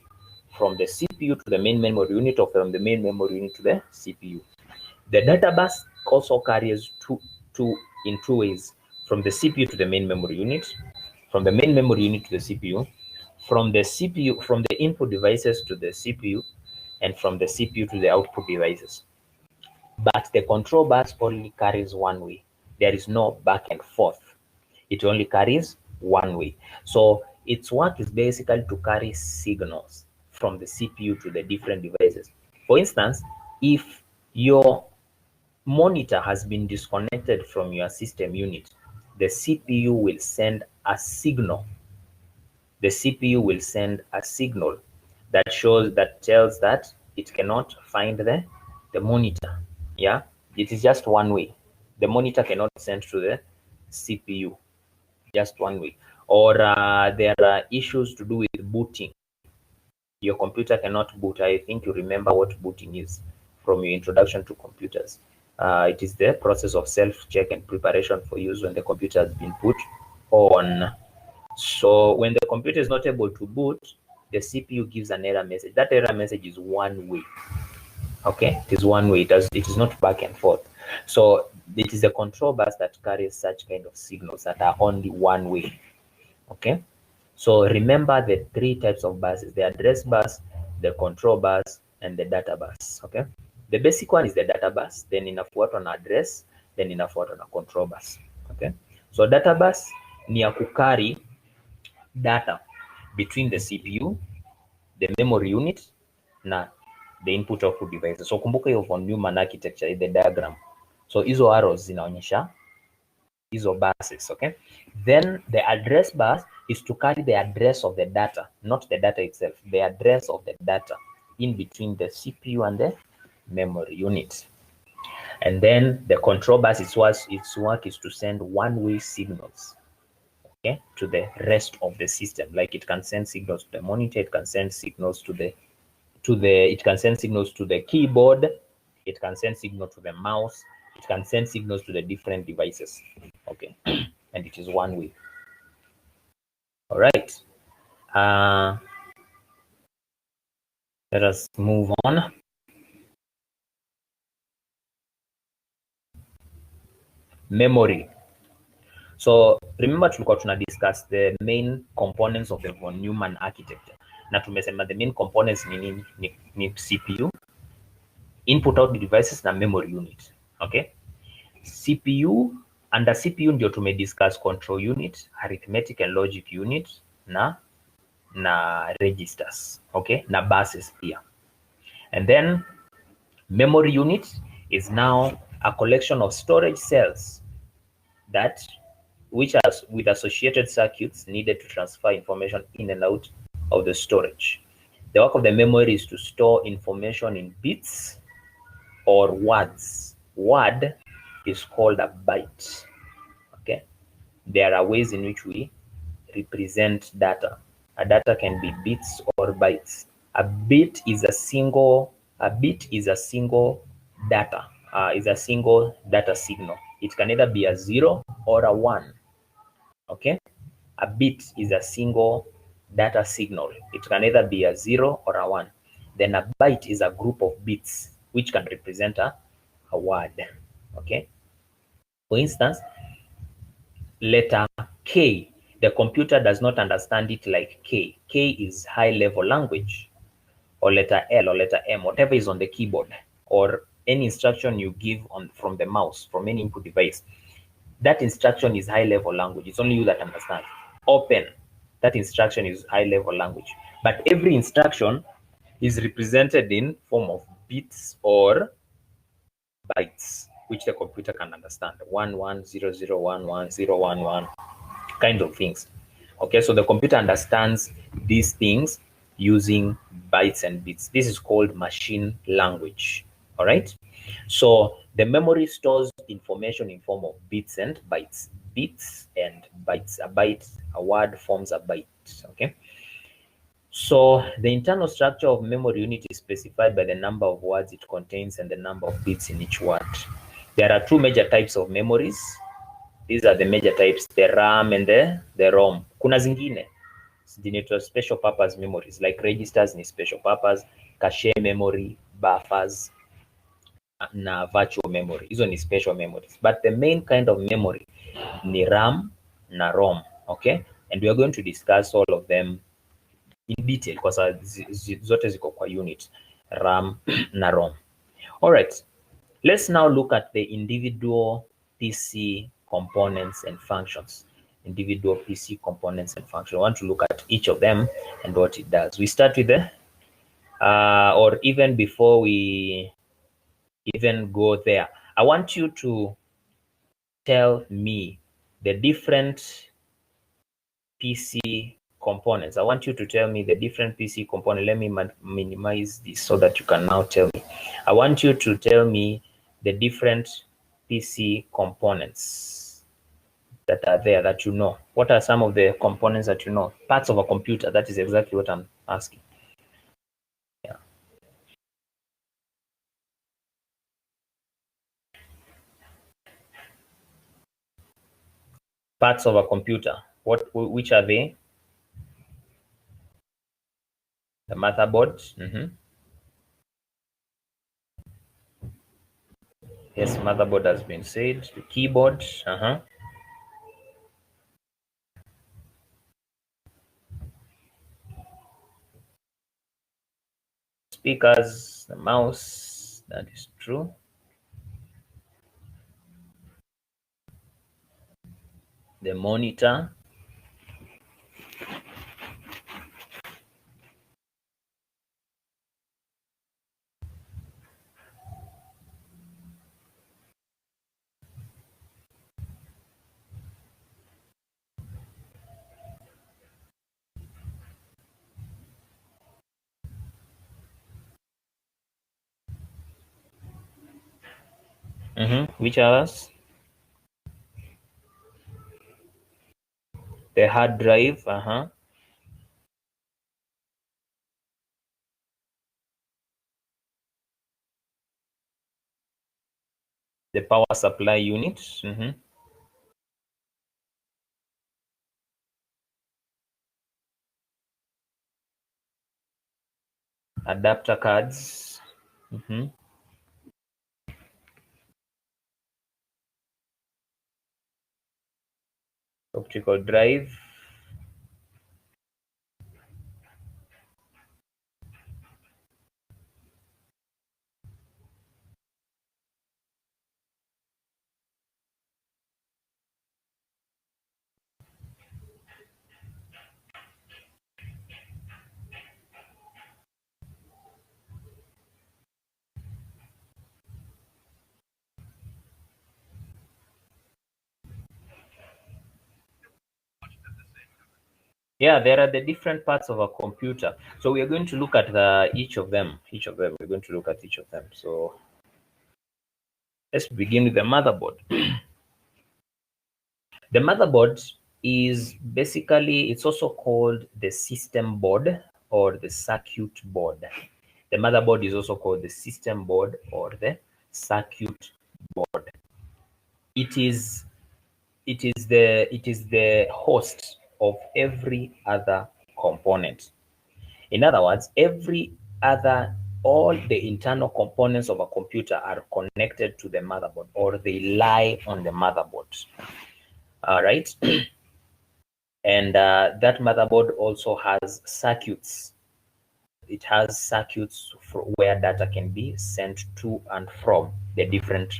from the CPU to the main memory unit, or from the main memory unit to the CPU. The data bus also carries in two ways, from the CPU to the main memory unit, from the main memory unit to the CPU, from the input devices to the CPU, and from the CPU to the output devices. But the control bus only carries one way. There is no back and forth. It only carries one way. So its work is basically to carry signals from the CPU to the different devices. For instance, if your monitor has been disconnected from your system unit, the CPU will send a signal. The CPU will send a signal that tells that it cannot find the monitor. Yeah, it is just one way. The monitor cannot send to the CPU, just one way. Or there are issues to do with booting. Your computer cannot boot. I think you remember what booting is from your introduction to computers. It is the process of self-check and preparation for use when the computer has been put on. So when the computer is not able to boot, the CPU gives an error message. That error message is one way. Okay, it is one way. It is not back and forth. So it is the control bus that carries such kind of signals that are only one way. Okay, so remember the three types of buses: the address bus, the control bus, and the data bus. Okay, the basic one is the data bus, then inafuatwa na address, then inafuatwa na control bus. Okay, so data bus ni ya kukari data between the CPU, the memory unit, na the input output devices. So kumbuka hiyo von Neumann architecture, the diagram. So hizo arrows zinaonyesha hizo buses. Okay, then the address bus is to carry the address of the data, not the data itself, the address of the data in between the CPU and the memory unit. And then the control bus, its work is to send one-way signals, okay, to the rest of the system. Like it can send signals to the monitor, it can send signals to the keyboard, it can send signal to the mouse, it can send signals to the different devices. Okay, and it is one way. All right. Let us move on. Memory. So remember tulikuwa tuna discuss the main components of the von Neumann architecture, na tumesema the main components ni CPU, input output devices na memory unit. Okay, CPU, under CPU ndio tumediscuss control unit, arithmetic and logic unit na registers. Okay, na buses pia. And then memory unit is now a collection of storage cells that which are with associated circuits needed to transfer information in and out of the storage. The work of the memory is to store information in bits or words. Word is called a byte. Okay, there are ways in which we represent data. A data can be bits or bytes. A bit is a single data, is a single data signal. It can either be a 0 or a 1. Okay, a bit is a single data signal. It can either be a 0 or a 1. Then a byte is a group of bits which can represent a word. Okay, for instance, letter K, the computer does not understand it like K. K is high level language. Or letter L or letter M, whatever is on the keyboard, or any instruction you give from the mouse, from any input device. That instruction is high level language. It's only you that understand. Open, that instruction is high level language. But every instruction is represented in form of bits or bytes, which the computer can understand. 110011 kind of things. Okay, so the computer understands these things using bytes and bits. This is called machine language. All right, so the memory stores information in form of bits and bytes. Bits and bytes. A byte, a word forms a byte. Okay, so the internal structure of memory unit is specified by the number of words it contains and the number of bits in each word. There are two major types of memories. These are the major types, the RAM and the ROM. Kuna zingine zinaitwa special purpose memories, like registers ni special purpose, cache memory, buffers na virtual memory. Hizo ni special memories. But the main kind of memory ni RAM na ROM. Okay, and we are going to discuss all of them in detail kwa sababu zote ziko kwa unit, RAM na ROM. All right, let's now look at the individual PC components and functions. Individual PC components and functions. I want to look at each of them and what it does. We start with the, or even before we even go there, I want you to tell me the different PC components. I want you to tell me the different PC components. Let me minimize this so that you can now tell me. I want you to tell me the different PC components that are there that you know. What are some of the components that you know? Parts of a computer, that is exactly what I'm asking. Yeah. Parts of a computer, which are they? The motherboard. Yes, motherboard has been said. The keyboard. Speakers, the mouse, that is true. The monitor. Which others? The hard drive. The power supply unit. Adapter cards. optical drive. Yeah, there are the different parts of a computer. So we are going to look at each of them. We're going to look at each of them. So let's begin with the motherboard. The motherboard is basically, it's also called the system board or the circuit board. The motherboard is also called the system board or the circuit board. It is the host of every other component. In other words, all the internal components of a computer are connected to the motherboard, or they lie on the motherboard. All right. And that motherboard also has circuits. It has circuits where data can be sent to and from the different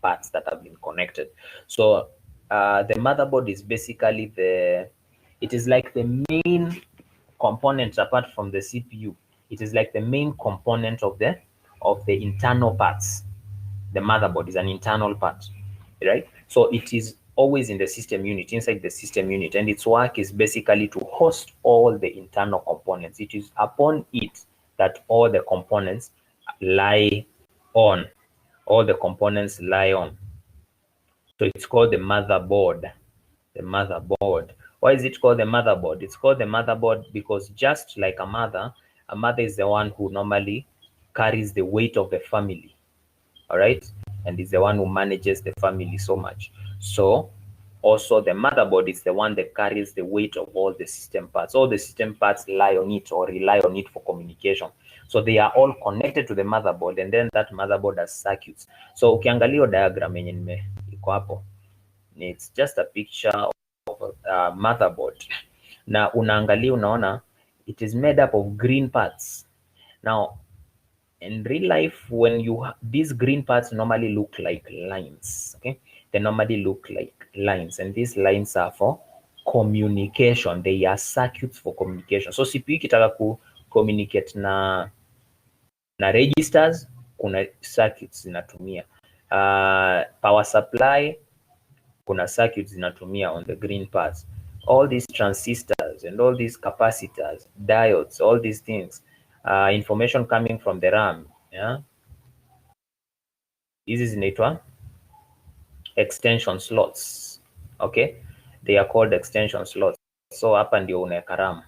parts that have been connected. So the motherboard is basically it is like the main component apart from the CPU. It is like the main component of the internal parts. The motherboard is an internal part, right? So it is always in the system unit, inside the system unit, and its work is basically to host all the internal components. It is upon it that all the components lie on. All the components lie on. So it's called the motherboard. The motherboard. Why is it called the motherboard? It's called the motherboard because just like a mother is the one who normally carries the weight of the family. All right, and is the one who manages the family so much. So also the motherboard is the one that carries the weight of all the system parts. All the system parts lie on it or rely on it for communication. So they are all connected to the motherboard, and then that motherboard has circuits. So ukiangalia diagram yenye iko hapo, it's just a picture of a motherboard. Na unaangalia unaona it is made up of green parts. Now in real life, when these green parts normally look like lines. Okay, they normally look like lines, and these lines are for communication. They are circuits for communication. So CPU ikitaka ku communicate na registers, kuna circuits zinatumia. Power supply, kuna circuits zinatumia on the green parts. All these transistors and all these capacitors, diodes, all these things, information coming from the RAM, yeah, hizi zinaitwa extension slots. Okay, they are called extension slots. So hapa ndio unaweka RAM.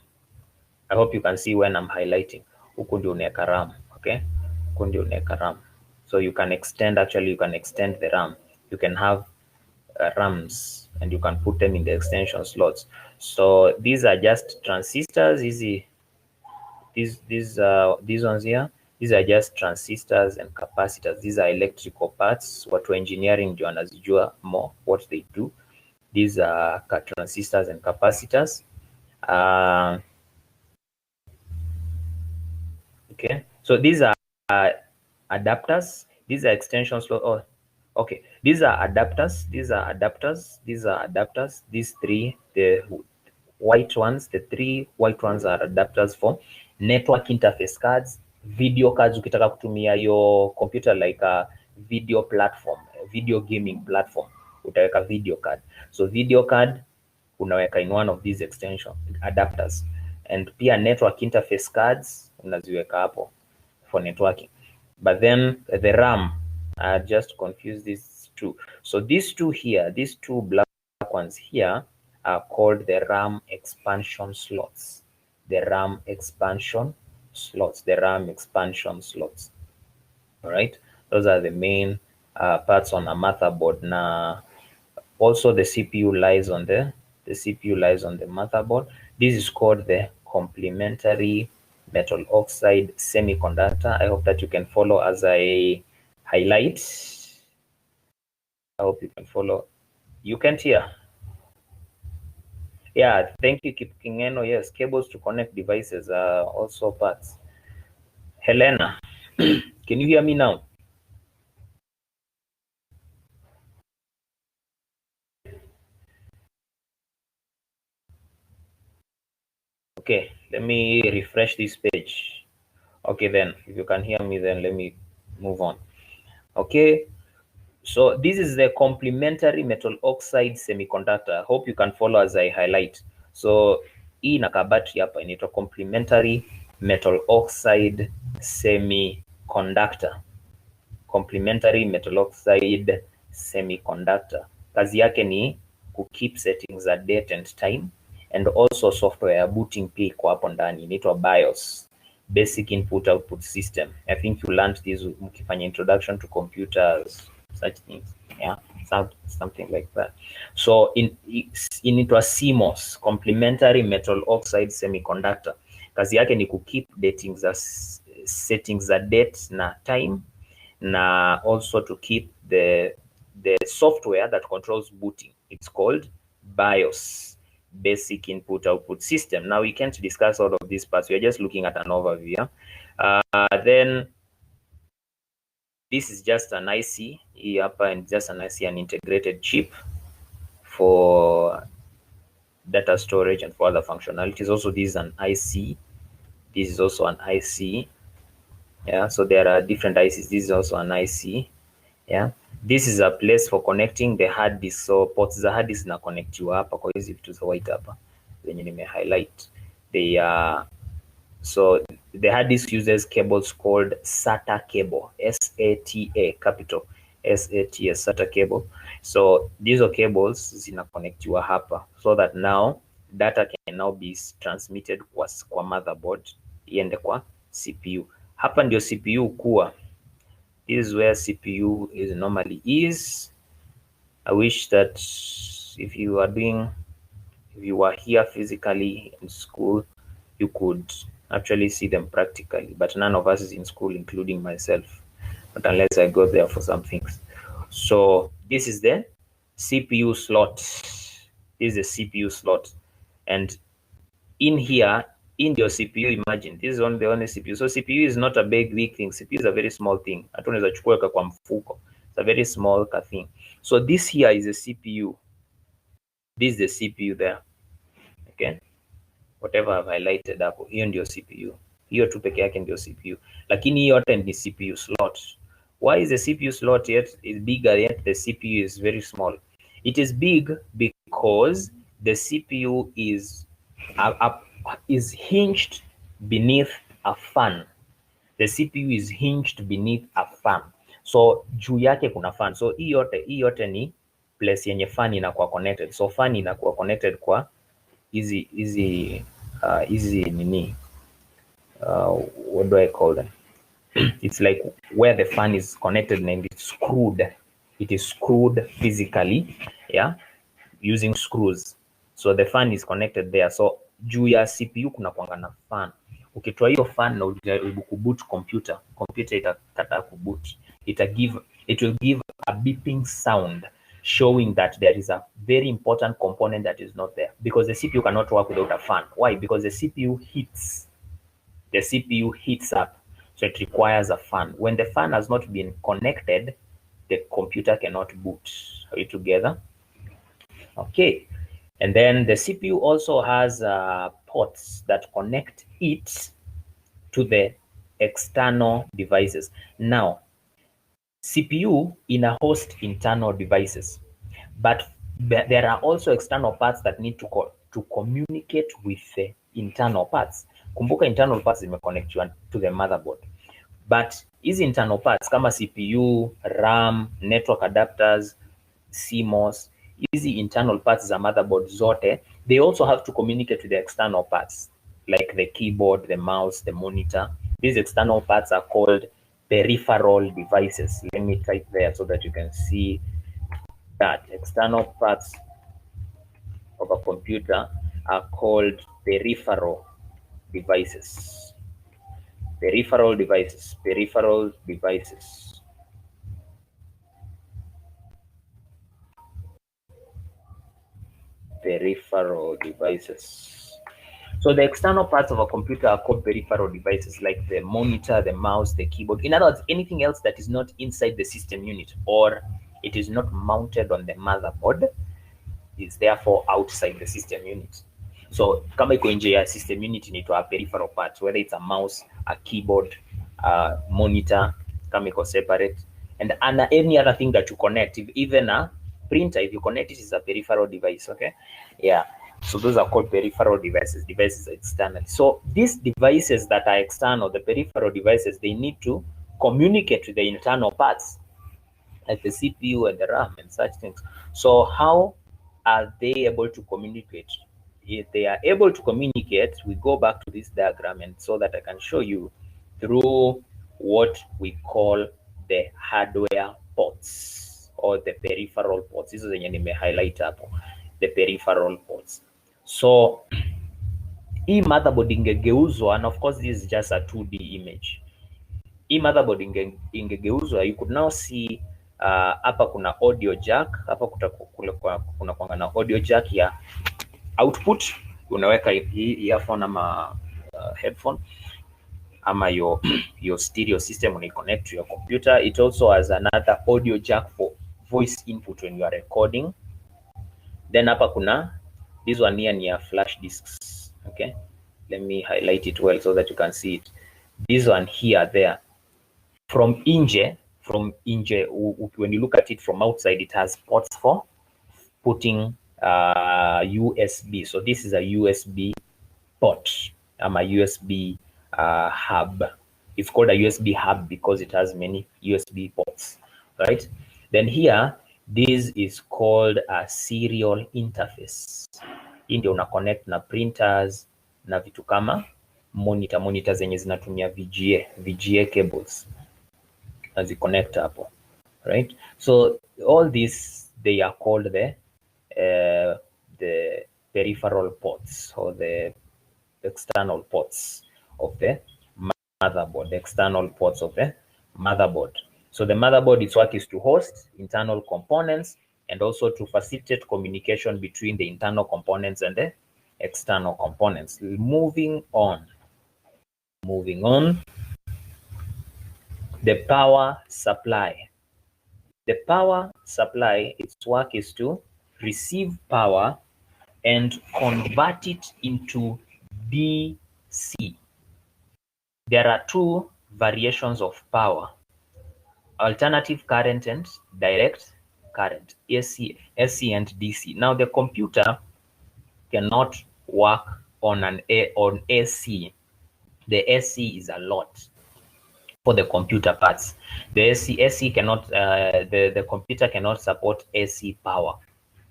I hope you can see when I'm highlighting. Huku ndio unaweka RAM. Okay, huku ndio unaweka RAM. So you can extend, actually you can extend the RAM. You can have RAMs and you can put them in the extension slots. So these are just transistors. These ones here, these are just transistors and capacitors. These are electrical parts. Watu engineering ndio wanazijua more what they do. These are transistors and capacitors. Okay, so these are adapters. These are extension slots. Oh, okay, these are adapters. These are adapters. These are adapters. These three, the white ones, the three white ones are adapters for network interface cards, video cards. Ukitaka kutumia your computer like a video platform, a video gaming platform, utaweka video card. So video card unaweka in one of these extension adapters, and pia network interface cards unaziweka hapo for networking. But then the RAM, I just confused these two. So these two here, these two black ones here are called the RAM expansion slots. The RAM expansion slots. The RAM expansion slots. All right, those are the main parts on a motherboard. Now, also the CPU lies on the CPU lies on the motherboard. This is called the complementary metal oxide semiconductor. I hope that you can follow as I highlight. I hope you can follow. You can't hear. Yeah, thank you, Kipkingeno. Yes, cables to connect devices are also parts. Helena, can you hear me now? Okay, let me refresh this page. Okay, then, if you can hear me, then let me move on. Okay, so this is the complementary metal oxide semiconductor. Hope you can follow as I highlight. So hii inakaa battery hapa inaitwa complementary metal oxide semiconductor. Complementary metal oxide semiconductor. Kazi yake ni kukeep settings za date and time, and also software ya booting pia iko hapo ndani, inaitwa BIOS, basic input output system. I think you learned this mkifanya introduction to computers, such things, yeah, something like that. So inaitwa CMOS, complementary metal oxide semiconductor. Kazi yake ni kukeep dating za settings za date na time, na also to keep the software that controls booting. It's called BIOS, basic input output system. Now we can't discuss all of these parts, we are just looking at an overview. Then this is just an IC here, and just an IC, an integrated chip for data storage and for other functionalities. Also, this is an IC, this is also an IC. Yeah, so there are different ICs. This is also an IC. Yeah, this is a place for connecting the hard disk. So ports za hard disk na connectiwa hapa kwa hizi vitu za white hapa zenye nime highlight. They are so the hard disk uses cables called SATA cable, SATA, capital SATA, SATA cable. So these are cables zina connectiwa hapa so that now data can now be transmitted kwa motherboard iende kwa CPU. Hapa ndio CPU kuwa. This is where CPU is normally is. I wish that if you were here physically in school, you could actually see them practically, but none of us is in school, including myself, but unless I go there for some things. So this is the CPU slot. This is the CPU slot, and in here, in your CPU, imagine this is the only CPU. So CPU is not a big thing. CPU is a very small thing. It's a very small thing. So this here is a CPU. This is the CPU there. Okay, whatever I've highlighted hapo, hiyo ndio CPU. Hiyo tu peke yake ndio CPU, lakini hiyo yote ni CPU slot. Why is the CPU slot yet is bigger, yet the CPU is very small? It is big because the CPU is hinged beneath a fan. The CPU is hinged beneath a fan. So juu yake kuna fan. So hii yote ni place yenye fan inakuwa connected. So fan inakuwa connected kwa hizi nini, what do I call them? It's like where the fan is connected and it's screwed. It is screwed physically, yeah, using screws. So the fan is connected there. So juu ya CPU kuna kuanga na fan. Ukitoa hiyo fan na ujaribu kuboot computer itakataa kuboot. It will give a beeping sound showing that there is a very important component that is not there, because the CPU cannot work without a fan. Why? Because the CPU heats up, so it requires a fan. When the fan has not been connected, the computer cannot boot. Are we together? Okay. And then the CPU also has ports that connect it to the external devices. Now, CPU ina host internal devices, but there are also external parts that need to communicate with the internal parts. Kumbuka internal parts zimeconnectiwa to the motherboard, but hizi internal parts kama CPU, RAM, network adapters, CMOS, hizi internal parts za motherboard zote, they also have to communicate with the external parts like the keyboard, the mouse, the monitor. These external parts are called peripheral devices. Let me type there so that you can see that external parts of a computer are called peripheral devices. Peripheral devices. Peripheral devices. peripheral devices. So the external parts of a computer are called peripheral devices, like the monitor, the mouse, the keyboard. In other words, anything else that is not inside the system unit or it is not mounted on the motherboard is therefore outside the system unit. So kama iko nje ya system unit inaitwa peripheral parts, whether it's a mouse, a keyboard, a monitor, kama iko separate, and any other thing that you connect, even a printer, if you connect it, is a peripheral device. Okay, yeah. So those are called peripheral devices. Devices external. So these devices that are external, the peripheral devices, they need to communicate with the internal parts, like the CPU and the RAM and such things. So how are they able to communicate? If they are able to communicate, we go back to this diagram, and so that I can show you through what we call the hardware ports or the peripheral ports. This is the highlight hapo, the peripheral ports. So hii motherboard ingegeuzwa, and of course this is just a 2D image. Hii motherboard ingegeuzwa, you could now see hapa kuna audio jack, hapa kuna kwanga na audio jack ya output, unaweka earphone ama headphone ama your stereo system when you connect to your computer. It also has another audio jack for voice input when you are recording. Then hapa kuna this one here near flash disks. Okay, let me highlight it well so that you can see it. This one here, there, from nje, when you look at it from outside, it has ports for putting USB. So this is a USB port. A USB hub. It's called a USB hub because it has many USB ports, right? Then here, this is called a serial interface. Hii ndio una connect na printers na vitu kama monitor zenye zinatumia VGA cables as you connect hapo, right? So all these, they are called the peripheral ports or the external ports of the motherboard, the external ports of the motherboard. So the motherboard, its work is to host internal components and also to facilitate communication between the internal components and the external components. Moving on, the power supply. The power supply, its work is to receive power and convert it into DC. There are two variations of power: alternative current and direct current, AC and DC. Now the computer cannot work on AC. The AC is a lot for the computer parts. The AC cannot, the computer cannot support AC power.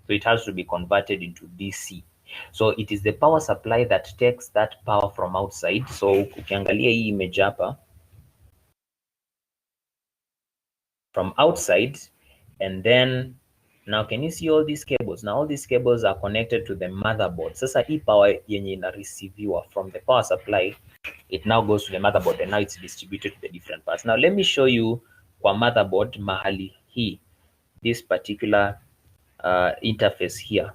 So it has to be converted into DC. So it is the power supply that takes that power from outside. So ukiangalia hii image hapa, from outside, and then now can you see all these cables? Now all these cables are connected to the motherboard. Sasa hii power yenye ina receiviwa from the power supply, it now goes to the motherboard and now it's distributed to the different parts. Now let me show you kwa motherboard mahali hii, this particular interface here,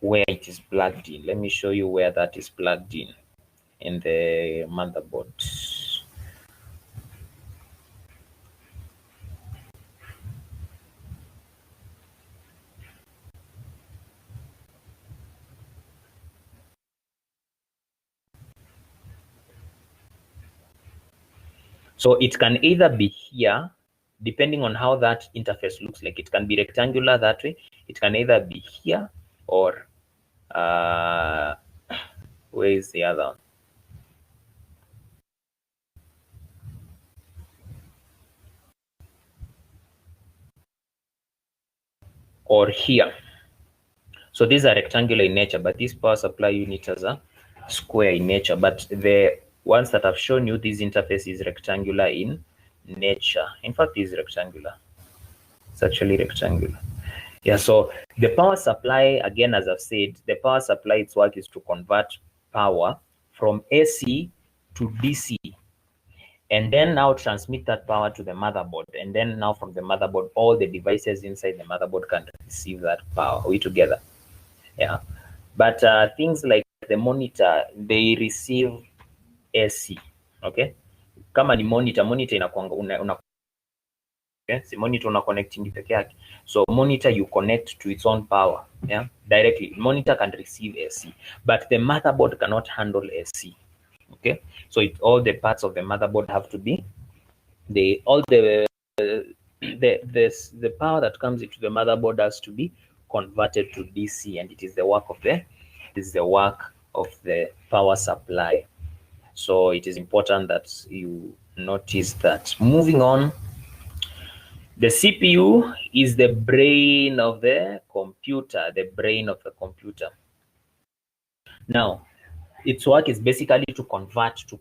where it is plugged in. Let me show you where that is plugged in the motherboard. So it can either be here, depending on how that interface looks like. It can be rectangular that way. It can either be here or where is the other one? Or here. So these are rectangular in nature, but this power supply unit has a square in nature. But the ones that I've shown you, this interface is rectangular in nature. In fact, it is rectangular. It's actually rectangular. Yeah, so the power supply, again, as I've said, the power supply, its work is to convert power from AC to DC, and then now transmit that power to the motherboard. And then now from the motherboard, all the devices inside the motherboard can receive that power. Are we together? Yeah. But things like the monitor, they receive AC. Okay, kama ni monitor inakuanga okay? Si monitor una connecting peke yake. So monitor you connect to its own power, yeah, directly. Monitor can receive AC, but the motherboard cannot handle AC. Okay, so all the parts of the motherboard have to be the power that comes into the motherboard has to be converted to DC, and it is the work of the power supply. So it is important that you notice that. Moving on, the CPU is the brain of the computer, Now, its work is basically to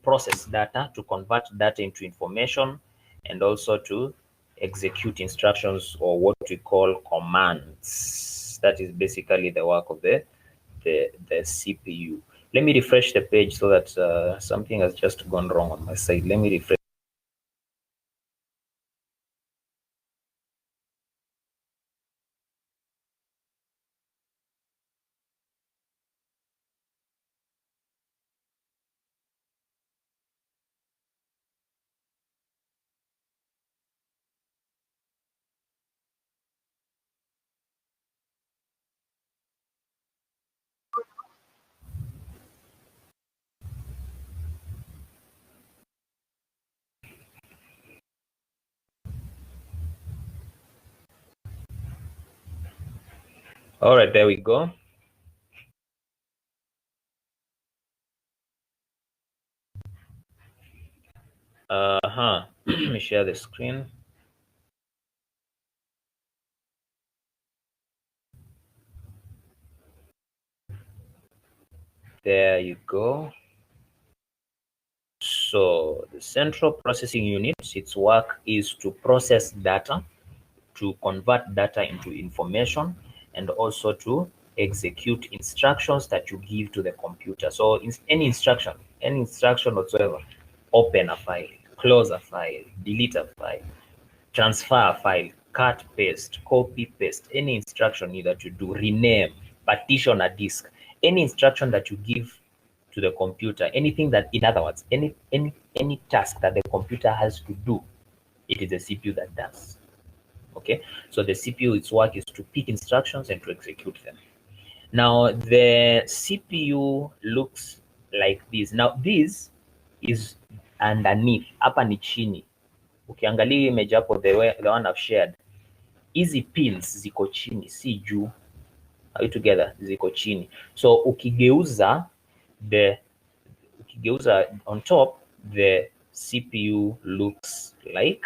process data, to convert data into information, and also to execute instructions, or what we call commands. That is basically the work of the CPU. Let me refresh the page so that something has just gone wrong on my side. Let me refresh. All right, there we go. Let me share the screen. There you go. So the central processing unit, its work is to process data, to convert data into information, and also to execute instructions that you give to the computer. So any instruction whatsoever: open a file, close a file, delete a file, transfer a file, cut, paste, copy, paste, any instruction that you do, rename, partition a disk, any instruction that you give to the computer, anything that, in other words, any task that the computer has to do, it is the CPU that does. Okay, so the CPU, its work is to pick instructions and to execute them. Now the CPU looks like this. Now this is underneath, hapa ni chini. Ukiangalia image hapo, the one I've shared, hizi pins ziko chini, si juu. Are you together? Ziko chini. So ukigeuza on top, the CPU looks like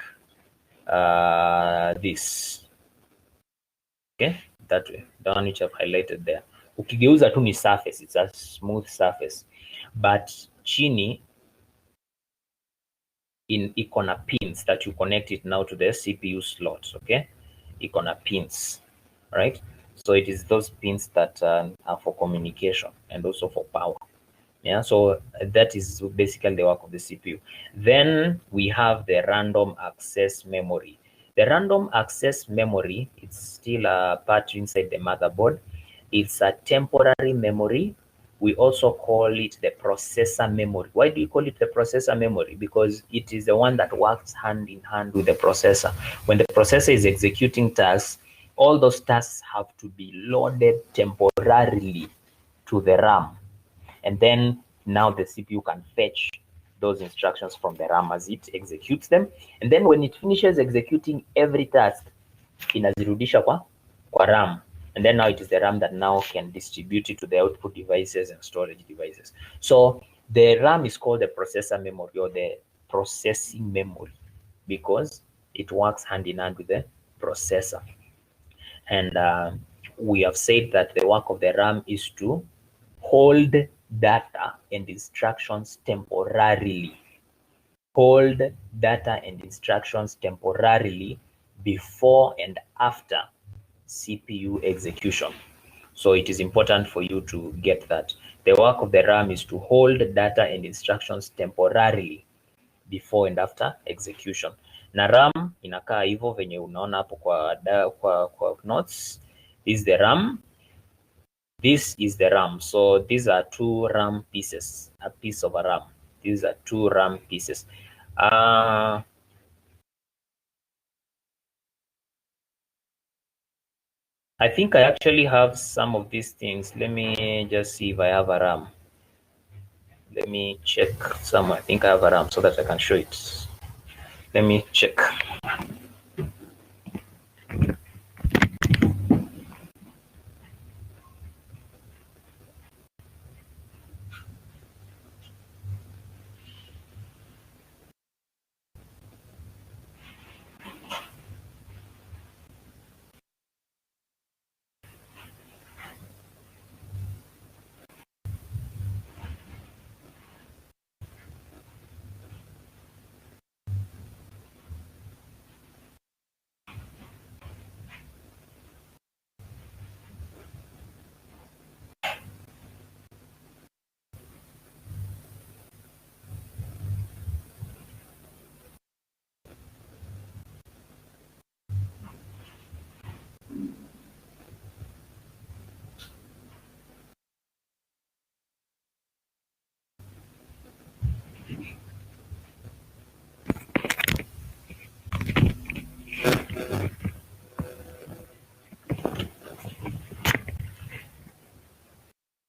this. Okay, that way, the one which I've highlighted there. Ukigeuza tu ni surface, it's a smooth surface, but chini iko na pins that you connect it now to the CPU slots. Okay, iko na pins, right? So it is those pins that are for communication and also for power. Yeah, so that is basically the work of the CPU. Then we have the random access memory. The random access memory, it's still a part inside the motherboard. It's a temporary memory. We also call it the processor memory. Why do you call it the processor memory? Because it is the one that works hand in hand with the processor. When the processor is executing tasks, all those tasks have to be loaded temporarily to the RAM. And then now the CPU can fetch those instructions from the RAM as it executes them. And then when it finishes executing every task, inazirudisha kwa RAM. And then now it is the RAM that now can distribute it to the output devices and storage devices. So the RAM is called the processor memory, or the processing memory, because it works hand in hand with the processor. And we have said that the work of the RAM is to hold data and instructions temporarily. Hold data and instructions temporarily before and after CPU execution. So it is important for you to get that. The work of the RAM is to hold data and instructions temporarily before and after execution. Na RAM inakaa hivyo venye unaona hapo kwa notes. Is the RAM. This is the RAM. So these are two RAM pieces, a piece of a RAM. These are two RAM pieces. I think I actually have some of these things. Let me just see if I have a RAM. Let me check some. I think I have a RAM so that I can show it. Let me check.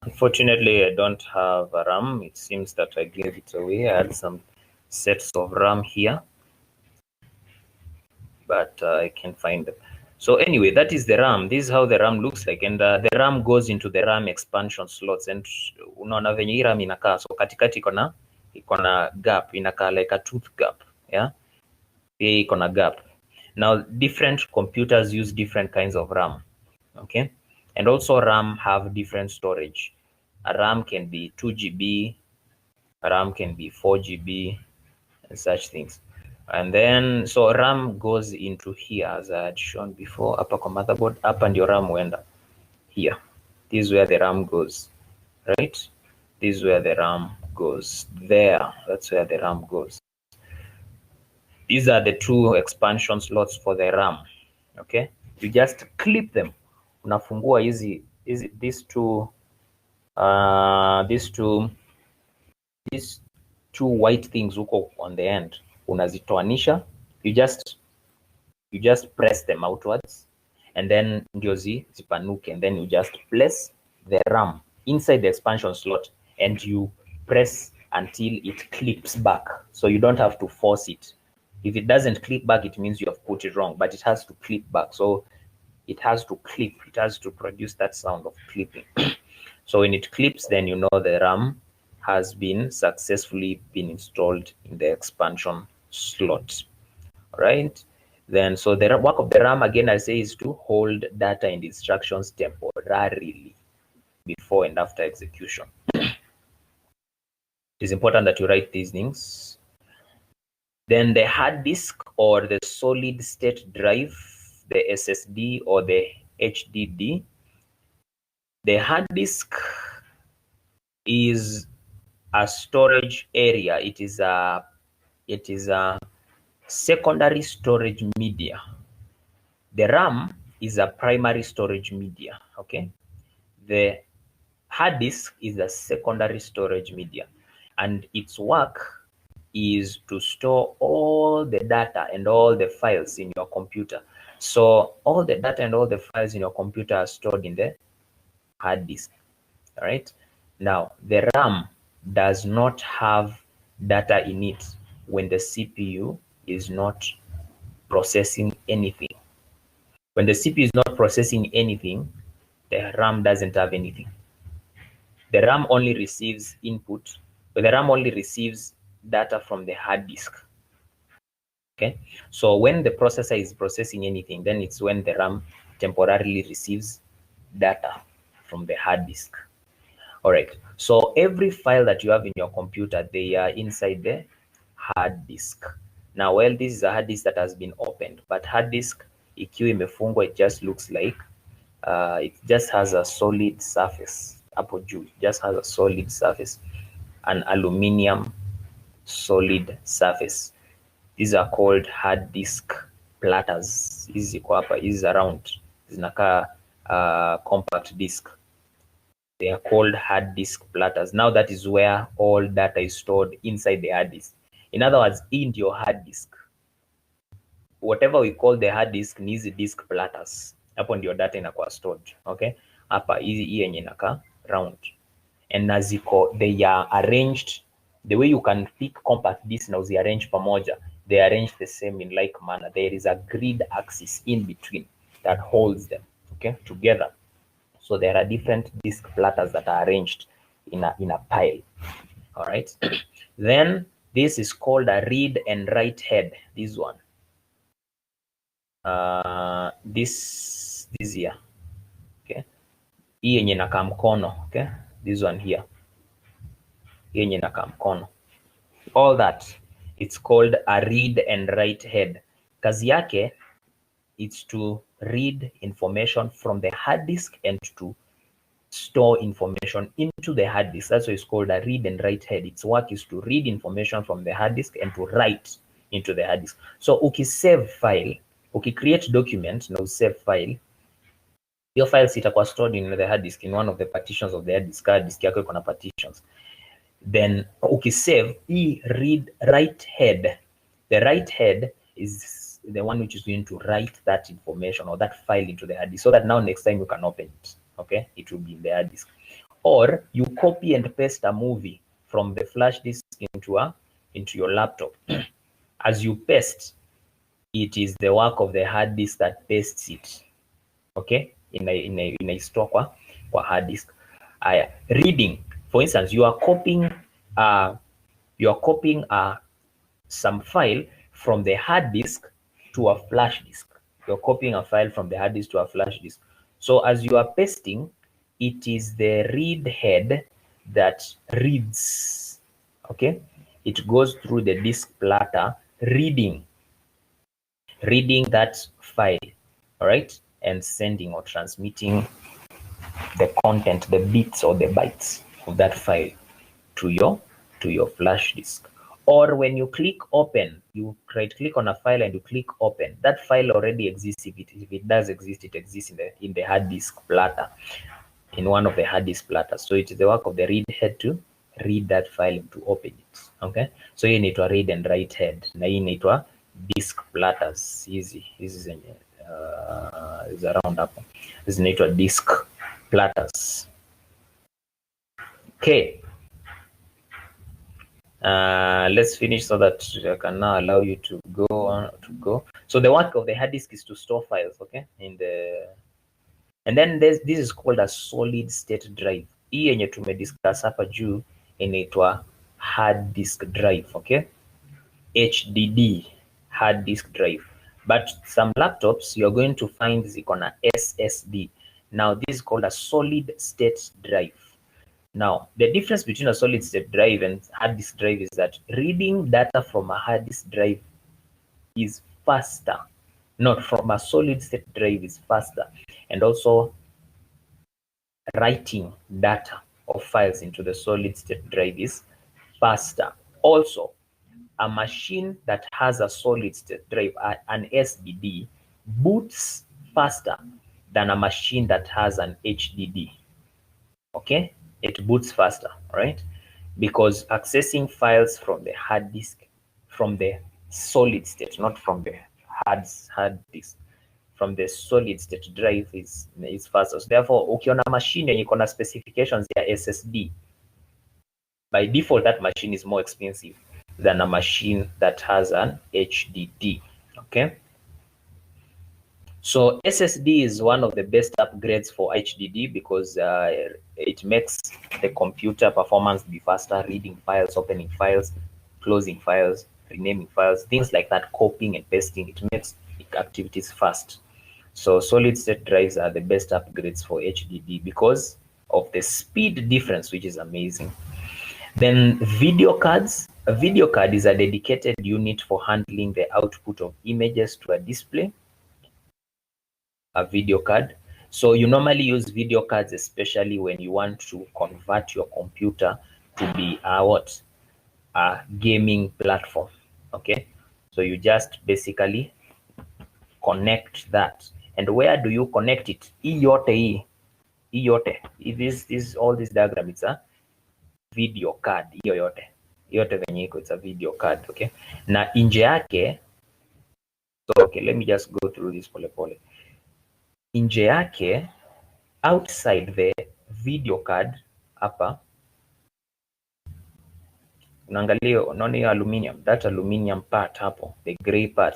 Unfortunately, I don't have a RAM. It seems that I gave it away. I had some sets of RAM here, but I can't find them. So anyway, that is the RAM. This is how the RAM looks like, and the RAM goes into the RAM expansion slots. And unaona venye hii RAM inakaa, so katikati iko na gap, inakaa like a tooth gap, yeah. Hii iko na gap. Now, different computers use different kinds of RAM, okay, and also RAM have different storage. A RAM can be 2 GB, a RAM can be 4 GB, and such things. And then, so RAM goes into here, as I had shown before, hapa kwa motherboard, hapa ndio RAM huenda here. This is where the RAM goes, right? This is where the RAM goes. There, that's where the RAM goes. These are the two expansion slots for the RAM, okay? You just clip them. Unafungua these two white things huko on the end, unazitoanisha. You just press them outwards, and then ndio zipanuke, and then you just place the RAM inside the expansion slot, and you press until it clips back. So you don't have to force it. If it doesn't clip back, it means you have put it wrong, but it has to clip back. So it has to clip, it has to produce that sound of clipping. So when it clips, then you know the RAM has been successfully been installed in the expansion slot, right? Then, so the work of the RAM, again, I say, is to hold data and instructions temporarily before and after execution. It is important that you write these things. Then the hard disk or the solid state drive, the SSD or the HDD. The hard disk is a storage area. It is a secondary storage media. The RAM is a primary storage media, okay? The hard disk is a secondary storage media, and its work is to store all the data and all the files in your computer. So all the data and all the files in your computer are stored in the hard disk, all right? Now, the RAM does not have data in it when the CPU is not processing anything. When the CPU is not processing anything, the RAM doesn't have anything. The RAM only receives input, but the RAM only receives data from the hard disk. Okay, so when the processor is processing anything, then it's when the RAM temporarily receives data from the hard disk. All right, so every file that you have in your computer, they are inside the hard disk. Now, well, this is a hard disk that has been opened, but hard disk, ikiwa imefungwa, it just looks like it just has a solid surface. Hapo juu, it just has a solid surface, an aluminium solid surface. These are called hard disk platters. Hizi ziko hapa, hizi za round, zinakaa compact disk. They are called hard disk platters. Now that is where all data is stored inside the hard disk. In other words, in your hard disk, whatever we call the hard disk ni hizi disk platters. Hapo ndio data inakuwa stored. Okay, hapa hii yenye inakaa round, and na ziko, they are arranged the way you can pick compact disk na uziarrange pamoja. They are arranged the same in like manner. There is a grid axis in between that holds them, okay, together. So there are different disk platters that are arranged in a pile. All right. Then this is called a read and write head. This one. This here. Okay. Hii yenye inakaa mkono. Okay. This one here. Hii yenye inakaa mkono. All that, it's called a read and write head. Kazi yake, it's to read information from the hard disk and to store information into the hard disk. That's why it's called a read and write head. Its work is to read information from the hard disk and to write into the hard disk. So ukisave file, create document na usave file, your files itakuwa stored in the hard disk, in one of the partitions of the hard disk. Hard disk yako iko na partitions. Then ukisave hii read write head, the write head is the one which is going to write that information or that file into the hard disk, so that now next time you can open it, okay, it will be in the hard disk. Or you copy and paste a movie from the flash disk into your laptop. As you paste, it is the work of the hard disk that pastes it, okay, in a store kwa hard disk. Reading, for instance, you are copying some file from the hard disk to a flash disk. You're copying a file from the hard disk to a flash disk. So as you are pasting, it is the read head that reads, okay? It goes through the disk platter, reading that file, all right? And sending or transmitting the content, the bits or the bytes of that file to your flash disk. Or when you click open, you right click on a file and you click open, that file already exists. If it does exist, it exists in the hard disk platter, in one of the hard disk platters. So it is the work of the read head to read that file and to open it, okay? So hii inaitwa read and write head, na hii inaitwa disk platters. Hizi zenye is around hapo, zinaitwa disk platters. Okay. Let's finish so that I can now allow you to go. So the work of the hard disk is to store files, okay, and then this is called a solid state drive. Hii yenye tumediscuss hapa juu inaitwa hard disk drive, okay, HDD, hard disk drive. But some laptops you're going to find ziko na SSD. Now this is called a solid state drive. Now, the difference between a solid state drive and hard disk drive is that reading data from a hard disk drive is faster. Not from a solid state drive is faster. And also writing data of files into the solid state drive is faster. Also, a machine that has a solid state drive, an SSD, boots faster than a machine that has an HDD. Okay? It boots faster, right? Because accessing files from the hard disk, from the solid state, not from the hard disk, from the solid state drive is faster. So therefore, ukiona machine yenye iko na specifications ya SSD, by default that machine is more expensive than a machine that has an HDD, okay? So SSD is one of the best upgrades for HDD because it makes the computer performance be faster, reading files, opening files, closing files, renaming files, things like that, copying and pasting. It makes activities fast. So solid state drives are the best upgrades for HDD because of the speed difference, which is amazing. Then video cards. A video card is a dedicated unit for handling the output of images to a display. A video card. So you normally use video cards, especially when you want to convert your computer to be a gaming platform. Okay, so you just basically connect that. And where do you connect it? Hii yote hii hii yote, this all this diagram, it's a video card. Hiyo yote venye iko, it's a video card. Okay, na nje yake, so okay, let me just go through this polepole. Nje yake, outside the video card hapa unaangalia, unaona hiyo aluminium, that aluminium part hapo, the gray part,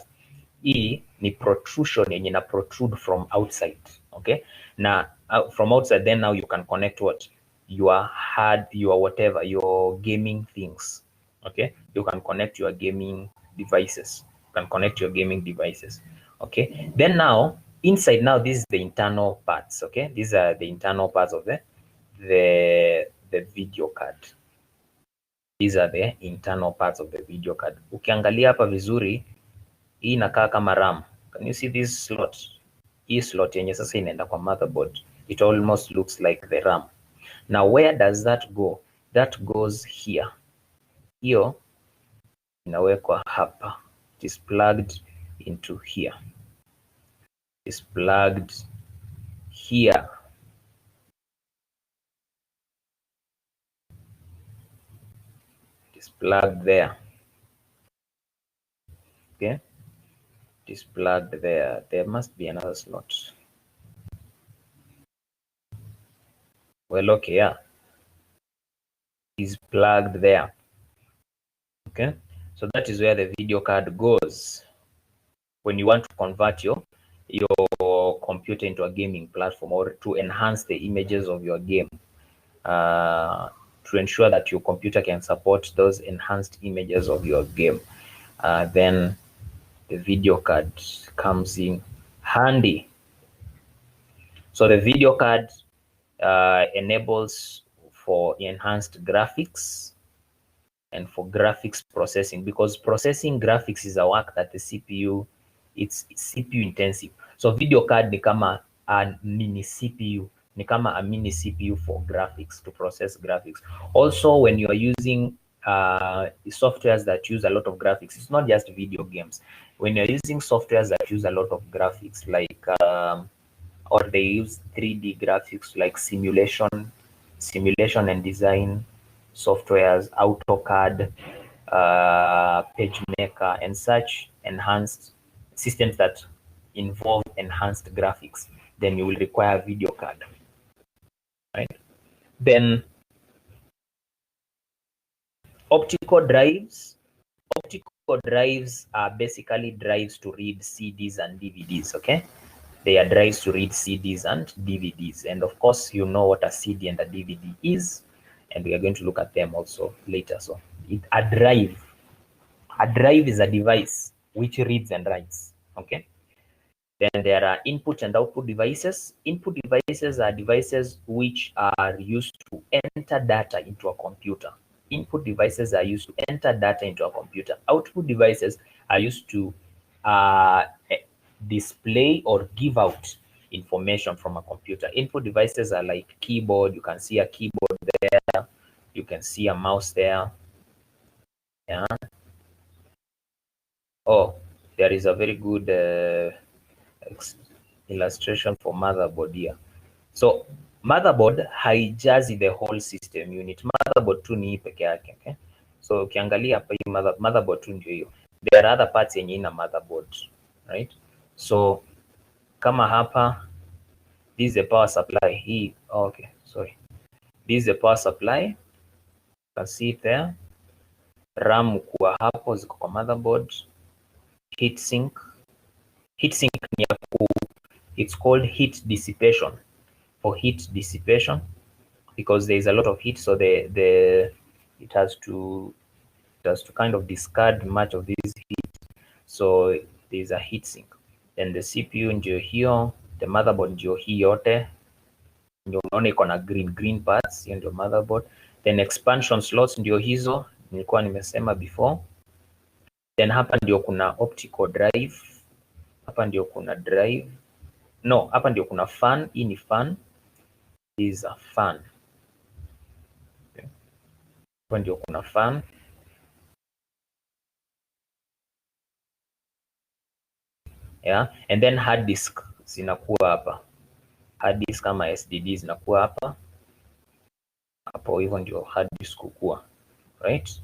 hii ni protrusion yenye na protrude from outside. Okay, na from outside, then now you can connect what your hard, your whatever, your gaming things. Okay, you can connect your gaming devices, okay. Then now inside, now this is the internal parts. Okay, these are the internal parts of the video card. These are the internal parts of the video card. Ukiangalia hapa vizuri, hii inakaa kama RAM. Can you see this slot? Hii slot yenye sasa inaenda kwa motherboard. It almost looks like the RAM. Now where does that go? That goes here. Hiyo inawekwa hapa. It is plugged into here. It is plugged here. It is plugged there. Okay. It is plugged there. There must be another slot. Well, okay, yeah. It is plugged there. Okay. So that is where the video card goes when you want to convert your computer into a gaming platform, or to enhance the images of your game, to ensure that your computer can support those enhanced images of your game. Then the video card comes in handy. So the video card enables for enhanced graphics and for graphics processing, because processing graphics is a work that the CPU, it's CPU intensive. So video card ni kama a mini CPU, ni kama a mini CPU for graphics, to process graphics. Also, when you are using softwares that use a lot of graphics, it's not just video games. When you're using softwares that use a lot of graphics, like or they use 3D graphics, like simulation and design softwares, AutoCAD, PageMaker, and such enhanced systems that involve enhanced graphics, then you will require a video card, right? Then optical drives. Optical drives are basically drives to read CDs and DVDs, okay? They are drives to read CDs and DVDs. And of course, you know what a CD and a DVD is, and we are going to look at them also later. So a drive is a device which reads and writes, okay? Then there are input and output devices. Input devices are devices which are used to enter data into a computer. Input devices are used to enter data into a computer. Output devices are used to display or give out information from a computer. Input devices are like keyboard. You can see a keyboard there. You can see a mouse there. Yeah. Oh, there is a very good illustration for motherboard here. So motherboard haijazi the whole system unit. Motherboard tu ni peke yake, okay? So ukiangalia hapa hii motherboard tu ndio hiyo. There are other parts yenye ina motherboard, right? So kama hapa, this is the power supply. Hii, okay, sorry. This is the power supply. You can see it there. RAM kuwa hapo ziko kwa motherboard. Heatsink. Heatsink ni ya it's called heat dissipation, for heat dissipation, because there is a lot of heat, so it has to kind of discard much of this heat, so there is a heat sink. Then the CPU ndio hiyo, the motherboard ndio hii yote, ndio unaona iko na green parts, hiyo ndio motherboard. Then expansion slots ndio hizo nilikuwa nimesema before. Then hapa ndio kuna optical drive, hapa ndio kuna drive, no, hapa ndio kuna fan. Hii ni fan, is a fan. Okay. Hapa ndio kuna fan. Yeah, and then hard disk zinakuwa hapa. hard disk kama SSD zinakuwa hapa hapo, hivyo ndio hard disk kukua, right?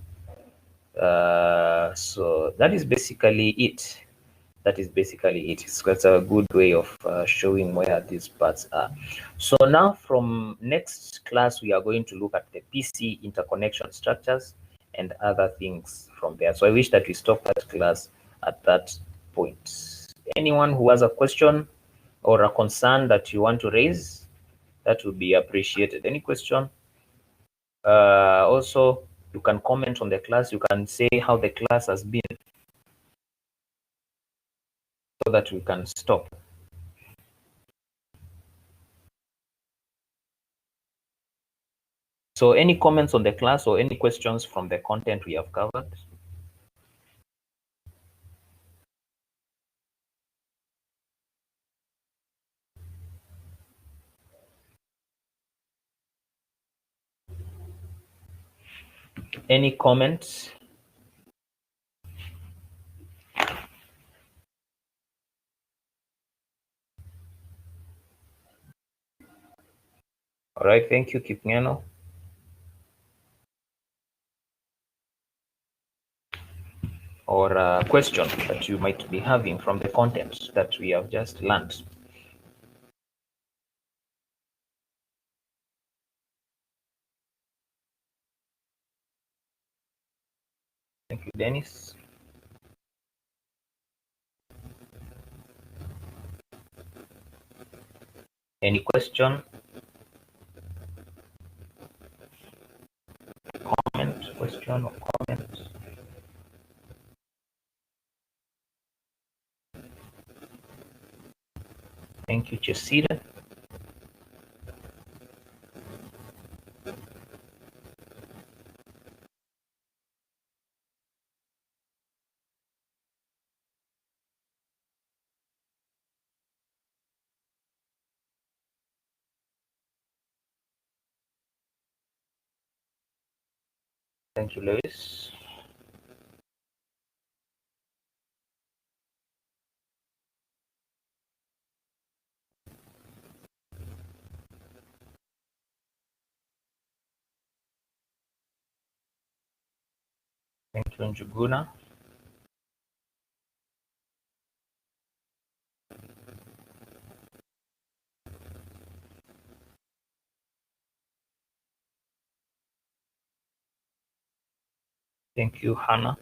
So that is basically it. That's a good way of showing where these parts are. So now from next class, we are going to look at the PC interconnection structures and other things from there. So I wish that we stop that class at that point. Anyone who has a question or a concern that you want to raise, that would be appreciated. Any question? Also, you can comment on the class. You can say how the class has been so that we can stop. So any comments on the class or any questions from the content we have covered? Any comments? All right, thank you, Kipngeno. Or a question that you might be having from the content that we have just learned. Thank you, Dennis. Any question? Comment, question or comment? Thank you, Chesira. Thank you, Lewis. Thank you, Njuguna. Thank you, Hannah.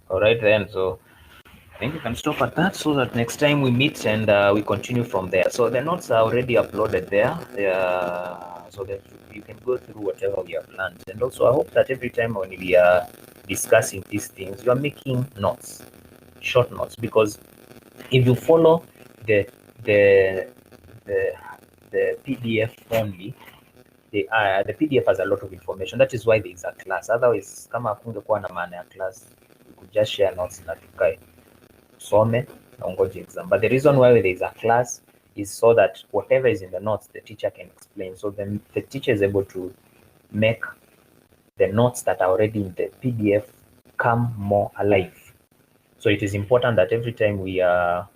All right then, so I think we can stop at that so that next time we meet and we continue from there. So the notes are already uploaded there. So that you can go through whatever we have learned. And also I hope that every time when we are discussing these things, you are making notes, short notes, because if you follow the the the, the PDF only, the PDF has a lot of information. That is why there is a class. Otherwise, kama kungekuwa na maana ya class, we could just share notes na tukae some na ungoje exam. But the reason why there is a class is so that whatever is in the notes, the teacher can explain. So then the teacher is able to make the notes that are already in the PDF come more alive. So it is important that every time we are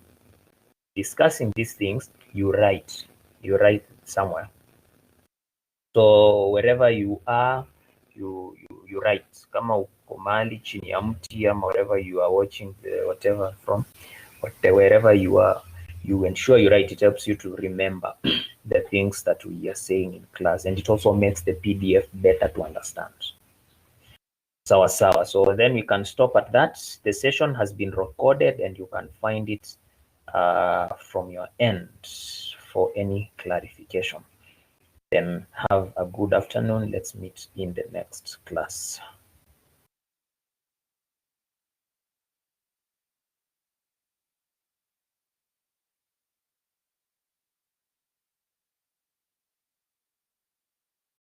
discussing these things, you write somewhere. So wherever you are, you write. Kama uko mahali chini ya mti ama wherever you are watching whatever from, wherever you are, you ensure you write. It helps you to remember the things that we are saying in class, and it also makes the PDF better to understand. Sawa. So then we can stop at that. The session has been recorded and you can find it from your end for any clarification. Then have a good afternoon. Let's meet in the next class.